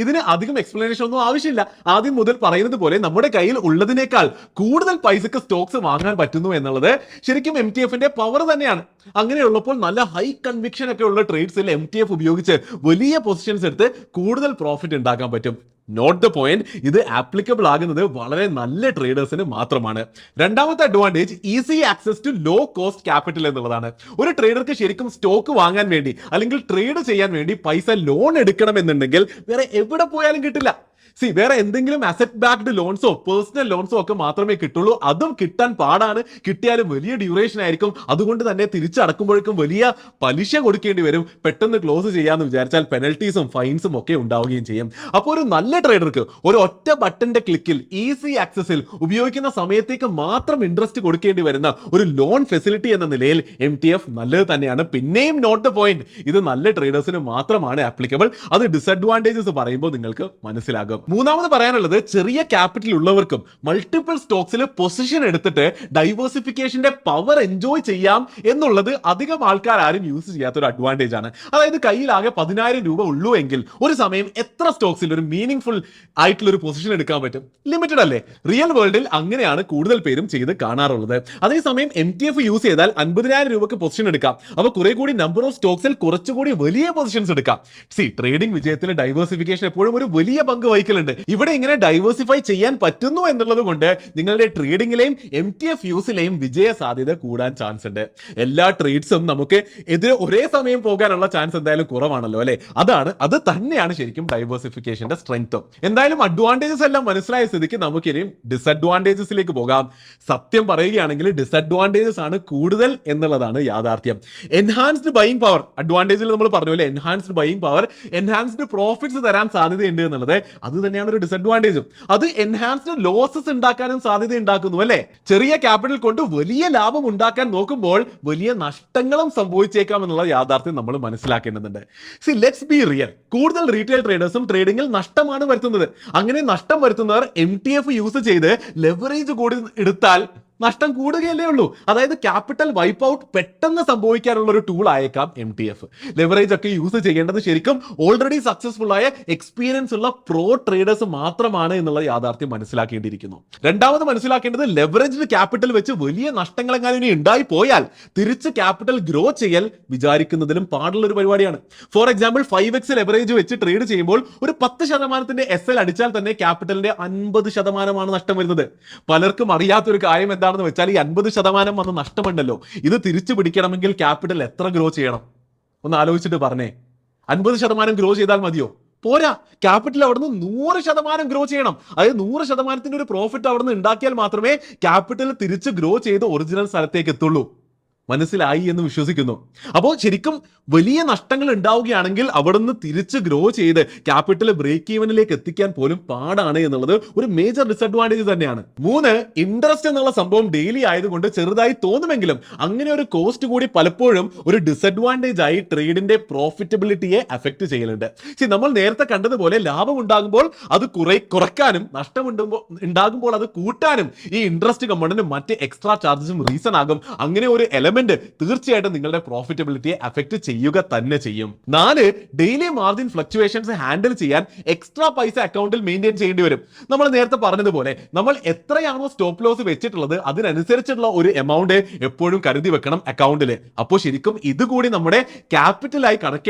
ഇതിന് അധികം എക്സ്പ്ലനേഷൻ ഒന്നും ആവശ്യമില്ല. ആദ്യം മുതൽ പറയുന്നത് പോലെ നമ്മുടെ കയ്യിൽ ഉള്ളതിനേക്കാൾ കൂടുതൽ പൈസക്ക് സ്റ്റോക്സ് വാങ്ങാൻ പറ്റുന്നു എന്നുള്ളത് ശരിക്കും MTFന്റെ പവർ തന്നെയാണ്. അങ്ങനെയുള്ളപ്പോൾ നല്ല ഹൈ കൺവിക്ഷൻ ഒക്കെ ഉള്ള ട്രേഡ്സിൽ MTF ഉപയോഗിച്ച് വലിയ പൊസിഷൻസ് എടുത്ത് കൂടുതൽ പ്രോഫിറ്റ് ഉണ്ടാക്കാൻ പറ്റും. നോട്ട് ദ പോയിന്റ്, ഇത് ആപ്ലിക്കബിൾ ആകുന്നത് വളരെ നല്ല ട്രേഡേഴ്സിന് മാത്രമാണ്. രണ്ടാമത്തെ advantage easy access to low cost capital എന്നുള്ളതാണ്. ഒരു ട്രേഡർക്ക് ശരിക്കും സ്റ്റോക്ക് വാങ്ങാൻ വേണ്ടി അല്ലെങ്കിൽ ട്രേഡ് ചെയ്യാൻ വേണ്ടി പൈസ ലോൺ എടുക്കണം എന്നുണ്ടെങ്കിൽ വേറെ എവിടെ പോയാലും കിട്ടില്ല. വേറെ എന്തെങ്കിലും അസറ്റ് ബാക്ക്ഡ് ലോൺസോ പേഴ്സണൽ ലോൺസോ ഒക്കെ മാത്രമേ കിട്ടുള്ളൂ. അതും കിട്ടാൻ പാടാണ്. കിട്ടിയാലും വലിയ ഡ്യൂറേഷൻ ആയിരിക്കും. അതുകൊണ്ട് തന്നെ തിരിച്ചടക്കുമ്പോഴേക്കും വലിയ പലിശ കൊടുക്കേണ്ടി വരും. പെട്ടെന്ന് ക്ലോസ് ചെയ്യാന്ന് വിചാരിച്ചാൽ പെനൽറ്റീസും ഫൈൻസും ഒക്കെ ഉണ്ടാവുകയും ചെയ്യും. അപ്പോൾ ഒരു നല്ല ട്രേഡർക്ക് ഒരു ഒറ്റ ബട്ടന്റെ ക്ലിക്കിൽ ഈസി ആക്സസിൽ ഉപയോഗിക്കുന്ന സമയത്തേക്ക് മാത്രം ഇൻട്രസ്റ്റ് കൊടുക്കേണ്ടി വരുന്ന ഒരു ലോൺ ഫെസിലിറ്റി എന്ന നിലയിൽ MTF നല്ലത് തന്നെയാണ്. പിന്നെയും നോട്ട് ദ പോയിന്റ്, ഇത് നല്ല ട്രേഡേഴ്സിന് മാത്രമാണ് ആപ്ലിക്കബിൾ. അത് ഡിസഡ്വാൻറ്റേജസ് പറയുമ്പോൾ നിങ്ങൾക്ക് മനസ്സിലാകും. മൂന്നാമത് പറയാനുള്ളത്, ചെറിയ ക്യാപിറ്റൽ ഉള്ളവർക്കും മൾട്ടിപ്പിൾ സ്റ്റോക്സിൽ പൊസിഷൻ എടുത്തിട്ട് ഡൈവേഴ്സിഫിക്കേഷന്റെ പവർ എൻജോയ് ചെയ്യാം എന്നുള്ളത് അധികം ആൾക്കാർ ആരും യൂസ് ചെയ്യാത്ത ഒരു അഡ്വാൻറ്റേജ് ആണ്. അതായത് കയ്യിൽ ആകെ 10,000 രൂപ ഉള്ളൂ എങ്കിൽ ഒരു സമയം എത്ര സ്റ്റോക്സിൽ ഒരു മീനിങ് ഫുൾ ആയിട്ടുള്ള ഒരു പൊസിഷൻ എടുക്കാൻ പറ്റും? ലിമിറ്റഡ് അല്ലേ? റിയൽ വേൾഡിൽ അങ്ങനെയാണ് കൂടുതൽ പേരും ചെയ്ത് കാണാറുള്ളത്. അതേസമയം MTF യൂസ് ചെയ്താൽ 50,000 രൂപക്ക് പൊസിഷൻ എടുക്കാം. അപ്പൊ കുറെ കൂടി നമ്പർ ഓഫ് സ്റ്റോക്സിൽ കുറച്ചുകൂടി വലിയ പൊസിഷൻസ് എടുക്കാം. ട്രേഡിംഗ് വിജയത്തിൽ ഡൈവേഴ്സിഫിക്കേഷൻ എപ്പോഴും ഒരു വലിയ പങ്ക് വഹിക്കലുണ്ട്. ഇവിടെ ഇങ്ങനെ ഡൈവേഴ്സിഫൈ ചെയ്യാൻ പറ്റുന്നു എന്നുള്ളത് കൊണ്ട് നിങ്ങളുടെ ട്രേഡിംഗിലെയും MTF യൂസിലെയും വിജയ സാധ്യത കൂടാൻ ചാൻസ് ഉണ്ട്. എല്ലാ ട്രേഡ്സും നമുക്ക് എതിരെ ഒരേ സമയം പോകാനുള്ള ചാൻസ് എന്തായാലും കുറവാണല്ലോ അല്ലെ? അത് തന്നെയാണ് ശരിക്കും ഡൈവേഴ്സിഫിക്കേഷന്റെ സ്ട്രെങ്ത്തും. എന്തായാലും അഡ്വാൻറ്റേജസ് എല്ലാം മനസ്സിലായ സ്ഥിതിക്ക് നമുക്കിനിയും ഡിസഡ്വാൻറ്റേജസിലേക്ക് പോകാം. സത്യം പറയുകയാണെങ്കിൽ ഡിസഡ്വാൻറ്റേജസ് ആണ് കൂടുതൽ എന്നുള്ളതാണ് യാഥാർത്ഥ്യം. എൻഹാൻസ്ഡ് ബൈയിങ് പവർ, അഡ്വാൻറ്റേജിൽ നമ്മൾ പറഞ്ഞു അല്ലേ, enhanced buying power, enhanced profits തരാൻ സാധ്യതയുണ്ട് എന്നുള്ളത്, അത് തന്നെയാണ് ഒരു ഡിസഡ്വാൻറ്റേജും. അത് എൻഹാൻസ്ഡ് ലോസസ് ഉണ്ടാക്കാനും സാധ്യത ഉണ്ടാക്കുന്നു അല്ലെ? ചെറിയ ക്യാപിറ്റൽ കൊണ്ട് വലിയ ലാഭം ഉണ്ടാക്കാൻ നോക്കുമ്പോൾ വലിയ നഷ്ടങ്ങളും സംഭവിച്ചേക്കാം എന്നുള്ള യാഥാർത്ഥ്യം നമ്മൾ മനസ്സിലാക്കേണ്ടതുണ്ട്. ലെറ്റ്സ് ബി റിയൽ, കൂടുതൽ റീറ്റെയിൽ ട്രേഡേഴ്സും ട്രേഡിംഗിൽ നഷ്ടമാണ് വരുത്തുന്നത്. അങ്ങനെ നഷ്ടം വരുത്തുന്നവർ MTF യൂസ് ചെയ്ത് ലെവറേജ് കൂടി എടുത്താൽ നഷ്ടം കൂടുകയല്ലേ ഉള്ളൂ. അതായത് ക്യാപിറ്റൽ വൈപ്പ് ഔട്ട് പെട്ടെന്ന് സംഭവിക്കാനുള്ള ഒരു ടൂൾ ആയേക്കാം MTF. ലെവറേജ് ഒക്കെ യൂസ് ചെയ്യേണ്ടത് ശരിക്കും ഓൾറെഡി സക്സസ്ഫുൾ ആയ എക്സ്പീരിയൻസ് ഉള്ള പ്രോ ട്രേഡേഴ്സ് മാത്രമാണ് എന്നുള്ള യാഥാർത്ഥ്യം മനസ്സിലാക്കേണ്ടിയിരിക്കുന്നു. രണ്ടാമത് മനസ്സിലാക്കേണ്ടത്, ലെവറേജ്ഡ് ക്യാപിറ്റൽ വെച്ച് വലിയ നഷ്ടങ്ങൾ എങ്ങനെ ഇനി ഉണ്ടായി പോയാൽ തിരിച്ച് ക്യാപിറ്റൽ ഗ്രോ ചെയ്യൽ വിചാരിക്കുന്നതിലും പാടുള്ള ഒരു പരിപാടിയാണ്. ഫോർ എക്സാമ്പിൾ 5x ലെവറേജ് വെച്ച് ട്രേഡ് ചെയ്യുമ്പോൾ ഒരു 10% SL അടിച്ചാൽ തന്നെ ക്യാപിറ്റലിന്റെ 50% നഷ്ടം വരുന്നത്. പലർക്കും അറിയാത്തൊരു കാര്യം എന്താണെന്ന് വെച്ചാൽ, ഈ 50% വന്ന നഷ്ടമുണ്ടല്ലോ, ഇത് തിരിച്ചു പിടിക്കണമെങ്കിൽ ക്യാപിറ്റൽ എത്ര ഗ്രോ ചെയ്യണം? ഒന്ന് ആലോചിച്ചിട്ട് പറഞ്ഞേ. 50% ഗ്രോ ചെയ്താൽ മതിയോ? പോരാ, ക്യാപിറ്റൽ അവിടുന്ന് 100% ഗ്രോ ചെയ്യണം. അതായത് 100% ഒരു പ്രോഫിറ്റ് അവിടുന്ന് ഉണ്ടാക്കിയാൽ മാത്രമേ ക്യാപിറ്റൽ തിരിച്ച് ഗ്രോ ചെയ്ത് ഒറിജിനൽ സ്ഥലത്തേക്ക് എത്തുള്ളൂ. മനസ്സിലായി എന്ന് വിശ്വസിക്കുന്നു. അപ്പോൾ ശരിക്കും വലിയ നഷ്ടങ്ങൾ ഉണ്ടാവുകയാണെങ്കിൽ അവിടുന്ന് തിരിച്ച് ഗ്രോ ചെയ്ത് ക്യാപിറ്റൽ ബ്രേക്ക് ഈവനിലേക്ക് എത്തിക്കാൻ പോലും പാടാണ് എന്നുള്ളത് ഒരു മേജർ ഡിസഡ്വാൻറ്റേജ് തന്നെയാണ്. 3, ഇൻട്രസ്റ്റ് എന്നുള്ള സംഭവം ഡെയിലി ആയതുകൊണ്ട് ചെറുതായി തോന്നുമെങ്കിലും അങ്ങനെ ഒരു കോസ്റ്റ് കൂടി പലപ്പോഴും ഒരു ഡിസഡ്വാൻറ്റേജ് ആയി ട്രേഡിന്റെ പ്രോഫിറ്റബിലിറ്റിയെ അഫക്ട് ചെയ്യലുണ്ട്. നമ്മൾ നേരത്തെ കണ്ടതുപോലെ ലാഭം ഉണ്ടാകുമ്പോൾ അത് കുറയ്ക്കാനും നഷ്ടം ഉണ്ടാകുമ്പോൾ അത് കൂട്ടാനും ഈ ഇൻട്രസ്റ്റ് കമ്പൗണ്ടിന് മറ്റ് എക്സ്ട്രാ ചാർജസും റീസൺ ആകും. അങ്ങനെ ഒരു തീർച്ചയായിട്ടും നിങ്ങളുടെ പ്രോഫിറ്റബിലിറ്റിയെ അഫക്ട് ചെയ്യുക തന്നെ ചെയ്യും. 4, ഡെയിലി മാർജിൻ ഫ്ലക്ച്വേഷൻസ് ഹാൻഡിൽ ചെയ്യാൻ എക്സ്ട്രാ പൈസ അക്കൗണ്ടിൽ മെയിൻറ്റെയിൻ ചെയ്യേണ്ടി വരും. നമ്മൾ നേരത്തെ പറഞ്ഞതുപോലെ നമ്മൾ എത്രയാണോ സ്റ്റോപ്പ് ലോസ് വെച്ചിട്ടുള്ളത് അതിനനുസരിച്ചുള്ള ഒരു എമൗണ്ട് എപ്പോഴും കരുതി വെക്കണം അക്കൗണ്ടിൽ. അപ്പോൾ ശരിക്കും ഇതുകൂടി നമ്മുടെ ക്യാപിറ്റലായി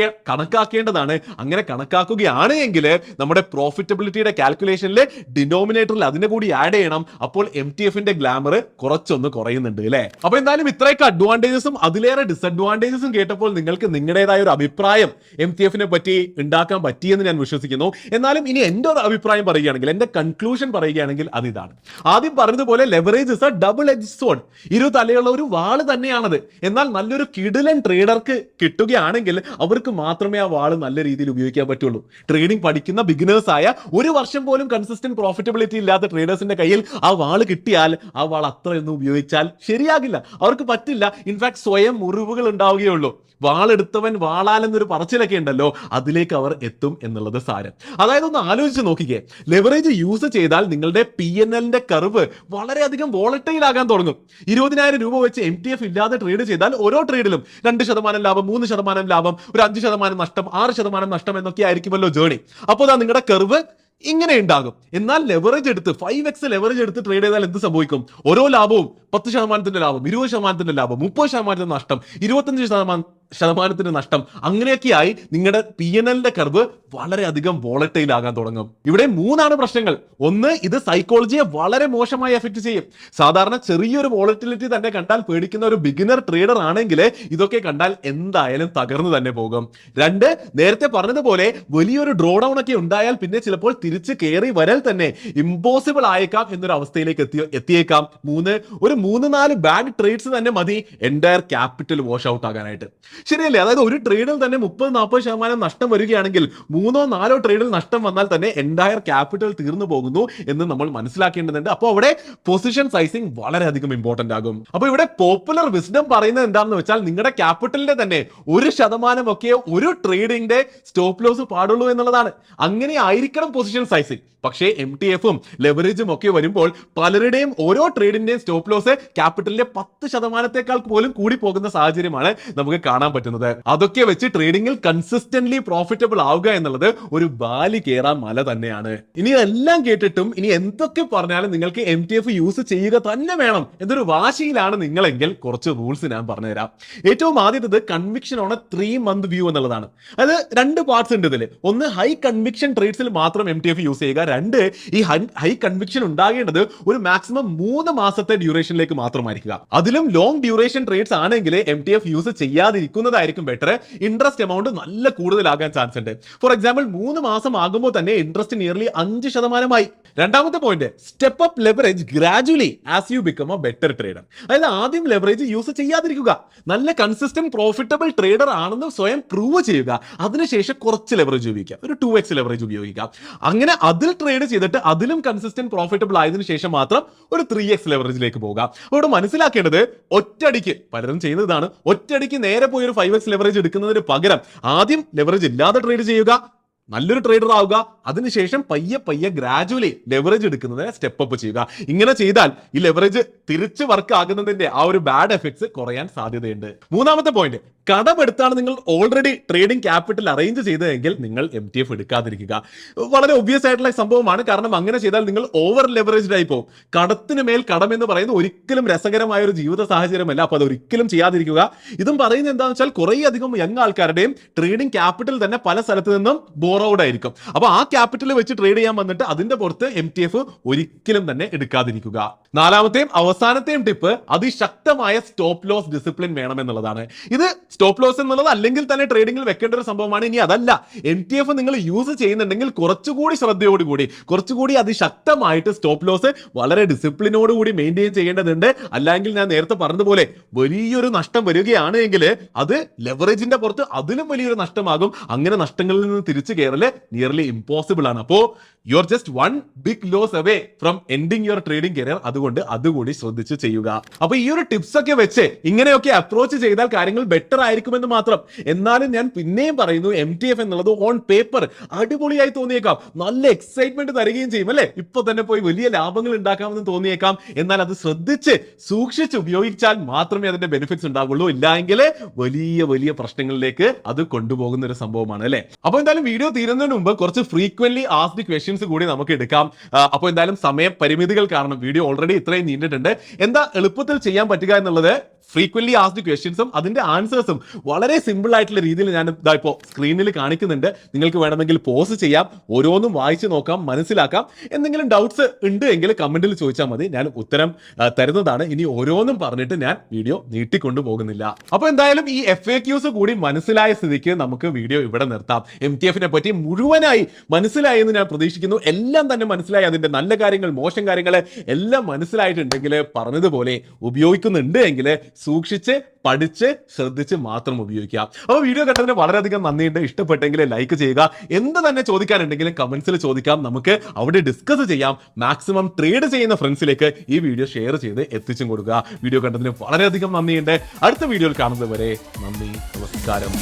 കണക്കാക്കേണ്ടതാണ്. അങ്ങനെ കണക്കാക്കുകയാണ് എങ്കിൽ നമ്മുടെ പ്രോഫിറ്റബിലിറ്റിയുടെ കാൽക്കുലേഷനിൽ ഡിനോമിനേറ്ററിൽ അതിനെ കൂടി ആഡ് ചെയ്യണം. അപ്പോൾ MTFന്റെ ഗ്ലാമർ കുറച്ചൊന്ന് കുറയുന്നുണ്ട് അല്ലേ? അപ്പൊ എന്തായാലും ഇത്രയൊക്കെ അഡ്വാൻറ്റേജസും അതിലേറെ ഡിസഡ്വാൻറ്റേജസും കേട്ടപ്പോൾ നിങ്ങൾക്ക് നിങ്ങളുടേതായ ഒരു അഭിപ്രായം MTFനെ പറ്റി ഉണ്ടാക്കാൻ പറ്റിയെന്ന് ഞാൻ വിശ്വസിക്കുന്നു. എന്നാലും ഇനി എൻ്റെ ഒരു അഭിപ്രായം പറയുകയാണെങ്കിൽ, എൻ്റെ കൺക്ലൂഷൻ പറയുകയാണെങ്കിൽ അതിതാണ്. ആദ്യം പറഞ്ഞതുപോലെ leverage is a double edge soared, ഇരു തലയുള്ള ഒരു വാള് തന്നെയാണത്. എന്നാൽ നല്ലൊരു കിടിലൻ ട്രേഡർക്ക് കിട്ടുകയാണെങ്കിൽ അവർക്ക് മാത്രമേ ആ വാള് നല്ല രീതിയിൽ ഉപയോഗിക്കാൻ പറ്റുള്ളൂ. ട്രേഡിംഗ് പഠിക്കുന്ന ബിഗിനേഴ്സ് ആയ 1 വർഷം പോലും കൺസിസ്റ്റന്റ് പ്രോഫിറ്റബിലിറ്റി ഇല്ലാത്ത ട്രേഡേഴ്സിന്റെ കയ്യിൽ ആ വാള് കിട്ടിയാൽ ആ വാൾ അത്രയൊന്നും ഉപയോഗിച്ചാൽ ശരിയാകില്ല, അവർക്ക് പറ്റില്ല. ഇൻഫാക്ട് സ്വയം മുറിവുകൾ ഉണ്ടാവുകയുള്ളൂ. വാളെടുത്തവൻ വാളാലെന്നൊരു പറച്ചിലൊക്കെ ഉണ്ടല്ലോ, അതിലേക്ക് അവർ എത്തും എന്നുള്ളത് സാരം. അതായത് ഒന്ന് ആലോചിച്ച് നോക്കിക്കേ, ലെവറേജ് യൂസ് ചെയ്താൽ നിങ്ങളുടെ PNLന്റെ കർവ് വളരെയധികം വോളറ്റൈൽ ആകാൻ തുടങ്ങും. 20,000 രൂപ വെച്ച് MTF ഇല്ലാതെ ട്രേഡ് ചെയ്താൽ ഓരോ ട്രേഡിലും 2% ലാഭം, 3% ലാഭം, ഒരു 5% നഷ്ടം, 6% നഷ്ടം എന്നൊക്കെ ആയിരിക്കുമല്ലോ ജേണി. അപ്പോൾ നിങ്ങളുടെ കർവ് ഇങ്ങനെ ഉണ്ടാകും. എന്നാൽ ലെവറേജ് എടുത്ത് 5x ലെവറേജ് എടുത്ത് ട്രേഡ് ചെയ്താൽ എന്ത് സംഭവിക്കും? ഓരോ ലാഭവും 10% ലാഭം, 20% ലാഭം, 30% നഷ്ടം, 25% ശതമാനത്തിന് നഷ്ടം, അങ്ങനെയൊക്കെയായി നിങ്ങളുടെ PNL കർവ് വളരെയധികം വോളറ്റൈൽ ആകാൻ തുടങ്ങും. ഇവിടെ 3 പ്രശ്നങ്ങൾ. ഒന്ന്, ഇത് സൈക്കോളജിയെ വളരെ മോശമായി എഫക്ട് ചെയ്യും. സാധാരണ ചെറിയൊരു വോളറ്റിലിറ്റി തന്നെ കണ്ടാൽ പേടിക്കുന്ന ഒരു ബിഗിനർ ട്രേഡർ ആണെങ്കിൽ ഇതൊക്കെ കണ്ടാൽ എന്തായാലും തകർന്നു തന്നെ പോകും. 2, നേരത്തെ പറഞ്ഞതുപോലെ വലിയൊരു ഡ്രോ ഡൗൺ ഒക്കെ ഉണ്ടായാൽ പിന്നെ ചിലപ്പോൾ തിരിച്ച് കയറി വരൽ തന്നെ ഇമ്പോസിബിൾ ആയേക്കാം എന്നൊരു അവസ്ഥയിലേക്ക് എത്തിയേക്കാം. 3, ഒരു 3-4 ബാഡ് ട്രേഡ്സ് തന്നെ മതി എൻറ്റയർ ക്യാപിറ്റൽ വാഷ് ഔട്ട് ആകാനായിട്ട്. ശരിയല്ലേ? അതായത് ഒരു ട്രേഡിൽ തന്നെ 30-40% നഷ്ടം വരികയാണെങ്കിൽ 3-4 ട്രേഡിൽ നഷ്ടം വന്നാൽ തന്നെ എൻറ്റയർ ക്യാപിറ്റൽ തീർന്നു പോകുന്നു എന്ന് നമ്മൾ മനസ്സിലാക്കേണ്ടതുണ്ട്. അപ്പോൾ അവിടെ പൊസിഷൻ സൈസിങ് വളരെയധികം ഇമ്പോർട്ടന്റ് ആകും. അപ്പോൾ ഇവിടെ പോപ്പുലർ വിസ്ഡം പറയുന്നത് എന്താണെന്ന് വെച്ചാൽ നിങ്ങളുടെ ക്യാപിറ്റലിന്റെ തന്നെ 1% ഒക്കെ ഒരു ട്രേഡിന്റെ സ്റ്റോപ്പ് ലോസ് പാടുള്ളൂ എന്നുള്ളതാണ്. അങ്ങനെ ആയിരിക്കണം പൊസിഷൻ സൈസിങ്. പക്ഷേ MTFും ലെവറേജും ഒക്കെ വരുമ്പോൾ പലരുടെയും ഓരോ ട്രേഡിന്റെയും സ്റ്റോപ്പ് ലോസ് ക്യാപിറ്റലിന്റെ 10%-ത്തേക്കാൾ പോലും കൂടി പോകുന്ന സാഹചര്യമാണ് നമുക്ക് കാണാൻ പറ്റുന്നത്. അതൊക്കെ വെച്ച് ട്രേഡിംഗിൽ കൺസിസ്റ്റന്റ്ലി പ്രോഫിറ്റബിൾ ആവുക എന്നുള്ളത് ഒരു വാലി കയറാൻ മല തന്നെയാണ്. ഇനി എല്ലാം കേട്ടിട്ടും ഇനി എന്തൊക്കെ പറഞ്ഞാലും നിങ്ങൾക്ക് MTF യൂസ് ചെയ്യുക തന്നെ വേണം എന്നൊരു വാശിയിലാണ് നിങ്ങളെങ്കിൽ കുറച്ച് റൂൾസ് ഞാൻ പറഞ്ഞുതരാം. ഏറ്റവും ആദ്യത്തേത് കൺവിക്ഷൻ ഓൺ 3 month വ്യൂ എന്നുള്ളതാണ്. അത് 2 പാർട്സ് ഉണ്ട് ഇതിൽ. ഒന്ന്, ഹൈ കൺവിക്ഷൻ ട്രേഡ്സിൽ മാത്രം MTF യൂസ് ചെയ്യുക. 2, ഈ ഹൈ കൺവിക്ഷൻ ഉണ്ടാകേണ്ടത് ഒരു മാക്സിമം 3 മാസത്തെ ഡ്യൂറേഷനിലേക്ക് മാത്രമായിരിക്കുക. അതിലും ലോങ് ഡ്യൂറേഷൻ ട്രേഡ്സ് ആണെങ്കിൽ MTF യൂസ് ചെയ്യാതിരിക്കുന്നതായിരിക്കും ബെറ്റർ. ഇൻട്രസ്റ്റ് എമൗണ്ട് നല്ല കൂടുതലാകാൻ ചാൻസ് ഉണ്ട്. ഫോർ എക്സാമ്പിൾ 3 മാസം ആകുമ്പോൾ തന്നെ ഇൻട്രസ്റ്റ് നിയർലി 5%. രണ്ടാമത്തെ point, step up leverage gradually as you become a better trader. അതായത് ആദ്യം ലെവറേജ് യൂസ് ചെയ്യാതിരിക്കുക, നല്ല കൺസിസ്റ്റന്റ് പ്രോഫിറ്റബിൾ ട്രേഡർ ആണെന്ന് സ്വയം പ്രൂവ് ചെയ്യുക. അതിനുശേഷം കുറച്ച് ലെവറേജ് ഉപയോഗിക്കുക, ഒരു 2x ലെവറേജ് ഉപയോഗിക്കാം. അങ്ങനെ അതിൽ ട്രേഡ് ചെയ്തിട്ട് അതിലും കൺസിസ്റ്റന്റ് പ്രോഫിറ്റബിൾ ആയതിനു ശേഷം മാത്രം ഒരു 3x ലെവറേജിലേക്ക് പോകാം. അവിടെ മനസ്സിലാക്കേണ്ടത് ഒറ്റയടിക്ക് പലരും ചെയ്യുന്നതാണ്, ഒറ്റയടിക്ക് നേരെ പോയി ഒരു 5x ലെവറേജ് എടുക്കുന്നതിന് പകരം ആദ്യം ലെവറേജ് ഇല്ലാതെ ട്രേഡ് ചെയ്യുക, നല്ലൊരു ട്രേഡർ ആവുക, അതിനുശേഷം പയ്യെ ഗ്രാജുവലി ലെവറേജ് എടുക്കുന്നതിനെ സ്റ്റെപ്പ് അപ്പ് ചെയ്യുക. ഇങ്ങനെ ചെയ്താൽ ഈ ലെവറേജ് തിരിച്ച് വർക്ക് ആകുന്നതിന്റെ ആ ഒരു ബാഡ് എഫക്ട്സ് കുറയാൻ സാധ്യതയുണ്ട്. മൂന്നാമത്തെ പോയിന്റ്, കടമെടുത്താണ് നിങ്ങൾ ഓൾറെഡി ട്രേഡിംഗ് ക്യാപിറ്റൽ അറേഞ്ച് ചെയ്തതെങ്കിൽ നിങ്ങൾ MTF എടുക്കാതിരിക്കുക. വളരെ ഒബ്വിയസ് ആയിട്ടുള്ള സംഭവമാണ്. കാരണം അങ്ങനെ ചെയ്താൽ നിങ്ങൾ ഓവർ ലെവറേജ്ഡ് ആയി പോകും. കടത്തിന് മേൽ കടം എന്ന് പറയുന്നത് ഒരിക്കലും രസകരമായ ഒരു ജീവിത സാഹചര്യമല്ല. അപ്പോൾ അത് ഒരിക്കലും ചെയ്യാതിരിക്കുക. ഇതും പറയുന്നത് എന്താണെന്ന് വെച്ചാൽ കുറേ അധികം യങ് ആൾക്കാരുടെയും ട്രേഡിംഗ് ക്യാപിറ്റൽ തന്നെ പല സ്ഥലത്ത് നിന്നും ബോറോഡ് ആയിരിക്കും. അപ്പോൾ ആ ക്യാപിറ്റൽ വെച്ച് ട്രേഡ് ചെയ്യാൻ വന്നിട്ട് അതിന്റെ പുറത്ത് MTF ഒരിക്കലും തന്നെ എടുക്കാതിരിക്കുക. നാലാമത്തെയും അവസാനത്തെയും ടിപ്പ്, അതിശക്തമായ സ്റ്റോപ്പ് ലോസ് ഡിസിപ്ലിൻ വേണം എന്നുള്ളതാണ്. ഇത് സ്റ്റോപ്പ് ലോസ് എന്നുള്ളത് അല്ലെങ്കിൽ തന്നെ ട്രേഡിംഗിൽ വെക്കേണ്ട ഒരു സംഭവമാണ്. ഇനി അതല്ല, MTF നിങ്ങൾ യൂസ് ചെയ്യുന്നുണ്ടെങ്കിൽ കുറച്ചുകൂടി ശ്രദ്ധയോടുകൂടി, കുറച്ചുകൂടി അതിശക്തമായിട്ട് സ്റ്റോപ്പ് ലോസ് വളരെ ഡിസിപ്ലിനോടുകൂടി മെയിൻറ്റെയിൻ ചെയ്യേണ്ടതുണ്ട്. അല്ലെങ്കിൽ ഞാൻ നേരത്തെ പറഞ്ഞതുപോലെ വലിയൊരു നഷ്ടം വരികയാണ് എങ്കിൽ അത് ലെവറേജിന്റെ പുറത്ത് അതിലും വലിയൊരു നഷ്ടമാകും. അങ്ങനെ നഷ്ടങ്ങളിൽ നിന്ന് തിരിച്ചു കയറല് നിയർലി ഇമ്പോസിബിൾ ആണ്. അപ്പോൾ you are just 1 big loss away from ending your trading career. അതുകൊണ്ട് അതുകൂടി ശ്രദ്ധിച്ച് ചെയ്യുക. അപ്പൊ ഈ ഒരു ടിപ്സ് ഒക്കെ വെച്ച് ഇങ്ങനെയൊക്കെ അപ്രോച്ച് ചെയ്താൽ കാര്യങ്ങൾ ബെറ്റർ ആയിരിക്കുമെന്ന് മാത്രം. എന്നാലും ഞാൻ പിന്നെയും പറയുന്നു, MTF എന്നുള്ളത് ഓൺ പേപ്പർ അടിപൊളിയായി തോന്നിയേക്കാം, നല്ല എക്സൈറ്റ്മെന്റ് തരികയും ചെയ്യും അല്ലെ, ഇപ്പൊ തന്നെ പോയി വലിയ ലാഭങ്ങൾ ഉണ്ടാക്കാമെന്ന് തോന്നിയേക്കാം. എന്നാൽ അത് ശ്രദ്ധിച്ച് സൂക്ഷിച്ച് ഉപയോഗിച്ചാൽ മാത്രമേ അതിന്റെ ബെനിഫിറ്റ്സ് ഉണ്ടാവുള്ളൂ. ഇല്ലെങ്കിൽ വലിയ പ്രശ്നങ്ങളിലേക്ക് അത് കൊണ്ടുപോകുന്ന ഒരു സംഭവമാണ് അല്ലെ. അപ്പൊ എന്തായാലും വീഡിയോ തീരുന്നതിന് മുമ്പ് കുറച്ച് ഫ്രീക്വന്റ്ലി ആസ്ക്ഡ് ക്വസ്റ്റ്യൻസ് കൂടി നമുക്ക് എടുക്കാം. അപ്പോൾ എന്തായാലും സമയ പരിമിതികൾ കാരണം വീഡിയോ ഓൾറെഡി ഇത്രയും നീണ്ടിട്ടുണ്ട്. എന്താ എളുപ്പത്തിൽ ചെയ്യാൻ പറ്റുക എന്നുള്ളത്, ഫ്രീക്വന്റ്ലി ആസ്ക്ഡ് ക്വസ്റ്റ്യൻസും അതിന്റെ ആൻസേഴ്സും വളരെ സിമ്പിൾ ആയിട്ടുള്ള രീതിയിൽ ഞാൻ ഇതാ ഇപ്പോൾ സ്ക്രീനിൽ കാണിക്കുന്നുണ്ട്. നിങ്ങൾക്ക് വേണമെങ്കിൽ പോസ് ചെയ്യാം, ഓരോന്നും വായിച്ച് നോക്കാം, മനസ്സിലാക്കാം. എന്തെങ്കിലും ഡൗട്ട്സ് ഉണ്ട് എങ്കിൽ കമന്റിൽ ചോദിച്ചാൽ മതി, ഞാൻ ഉത്തരം തരുന്നതാണ്. ഇനി ഓരോന്നും പറഞ്ഞിട്ട് ഞാൻ വീഡിയോ നീട്ടിക്കൊണ്ടു പോകുന്നില്ല. അപ്പോൾ എന്തായാലും ഈ FAQs കൂടി മനസ്സിലായ സ്ഥിതിക്ക് നമുക്ക് വീഡിയോ ഇവിടെ നിർത്താം. MTFനെ പറ്റി മുഴുവനായി മനസ്സിലായി എന്ന് ഞാൻ പ്രതീക്ഷിക്കുന്നു. എല്ലാം തന്നെ മനസ്സിലായി, അതിന്റെ നല്ല കാര്യങ്ങൾ മോശം കാര്യങ്ങൾ എല്ലാം മനസ്സിലായിട്ടുണ്ടെങ്കിൽ പറഞ്ഞതുപോലെ ഉപയോഗിക്കുന്നുണ്ട് എങ്കിൽ സൂക്ഷിച്ച് പഠിച്ച് ശ്രദ്ധിച്ച് മാത്രം ഉപയോഗിക്കുക. അപ്പോൾ വീഡിയോ കണ്ടതിന് വളരെയധികം നന്ദിയുണ്ട്. ഇഷ്ടപ്പെട്ടെങ്കിൽ ലൈക്ക് ചെയ്യുക. എന്ത് തന്നെ ചോദിക്കാനുണ്ടെങ്കിലും കമന്റ്സിൽ ചോദിക്കാം, നമുക്ക് അവിടെ ഡിസ്കസ് ചെയ്യാം. മാക്സിമം ട്രേഡ് ചെയ്യുന്ന ഫ്രണ്ട്സിലേക്ക് ഈ വീഡിയോ ഷെയർ ചെയ്ത് എത്തിച്ചും കൊടുക്കുക. വീഡിയോ കണ്ടതിന് വളരെയധികം നന്ദിയുണ്ട്. അടുത്ത വീഡിയോയിൽ കാണുന്നത് വരെ നന്ദി, നമസ്കാരം.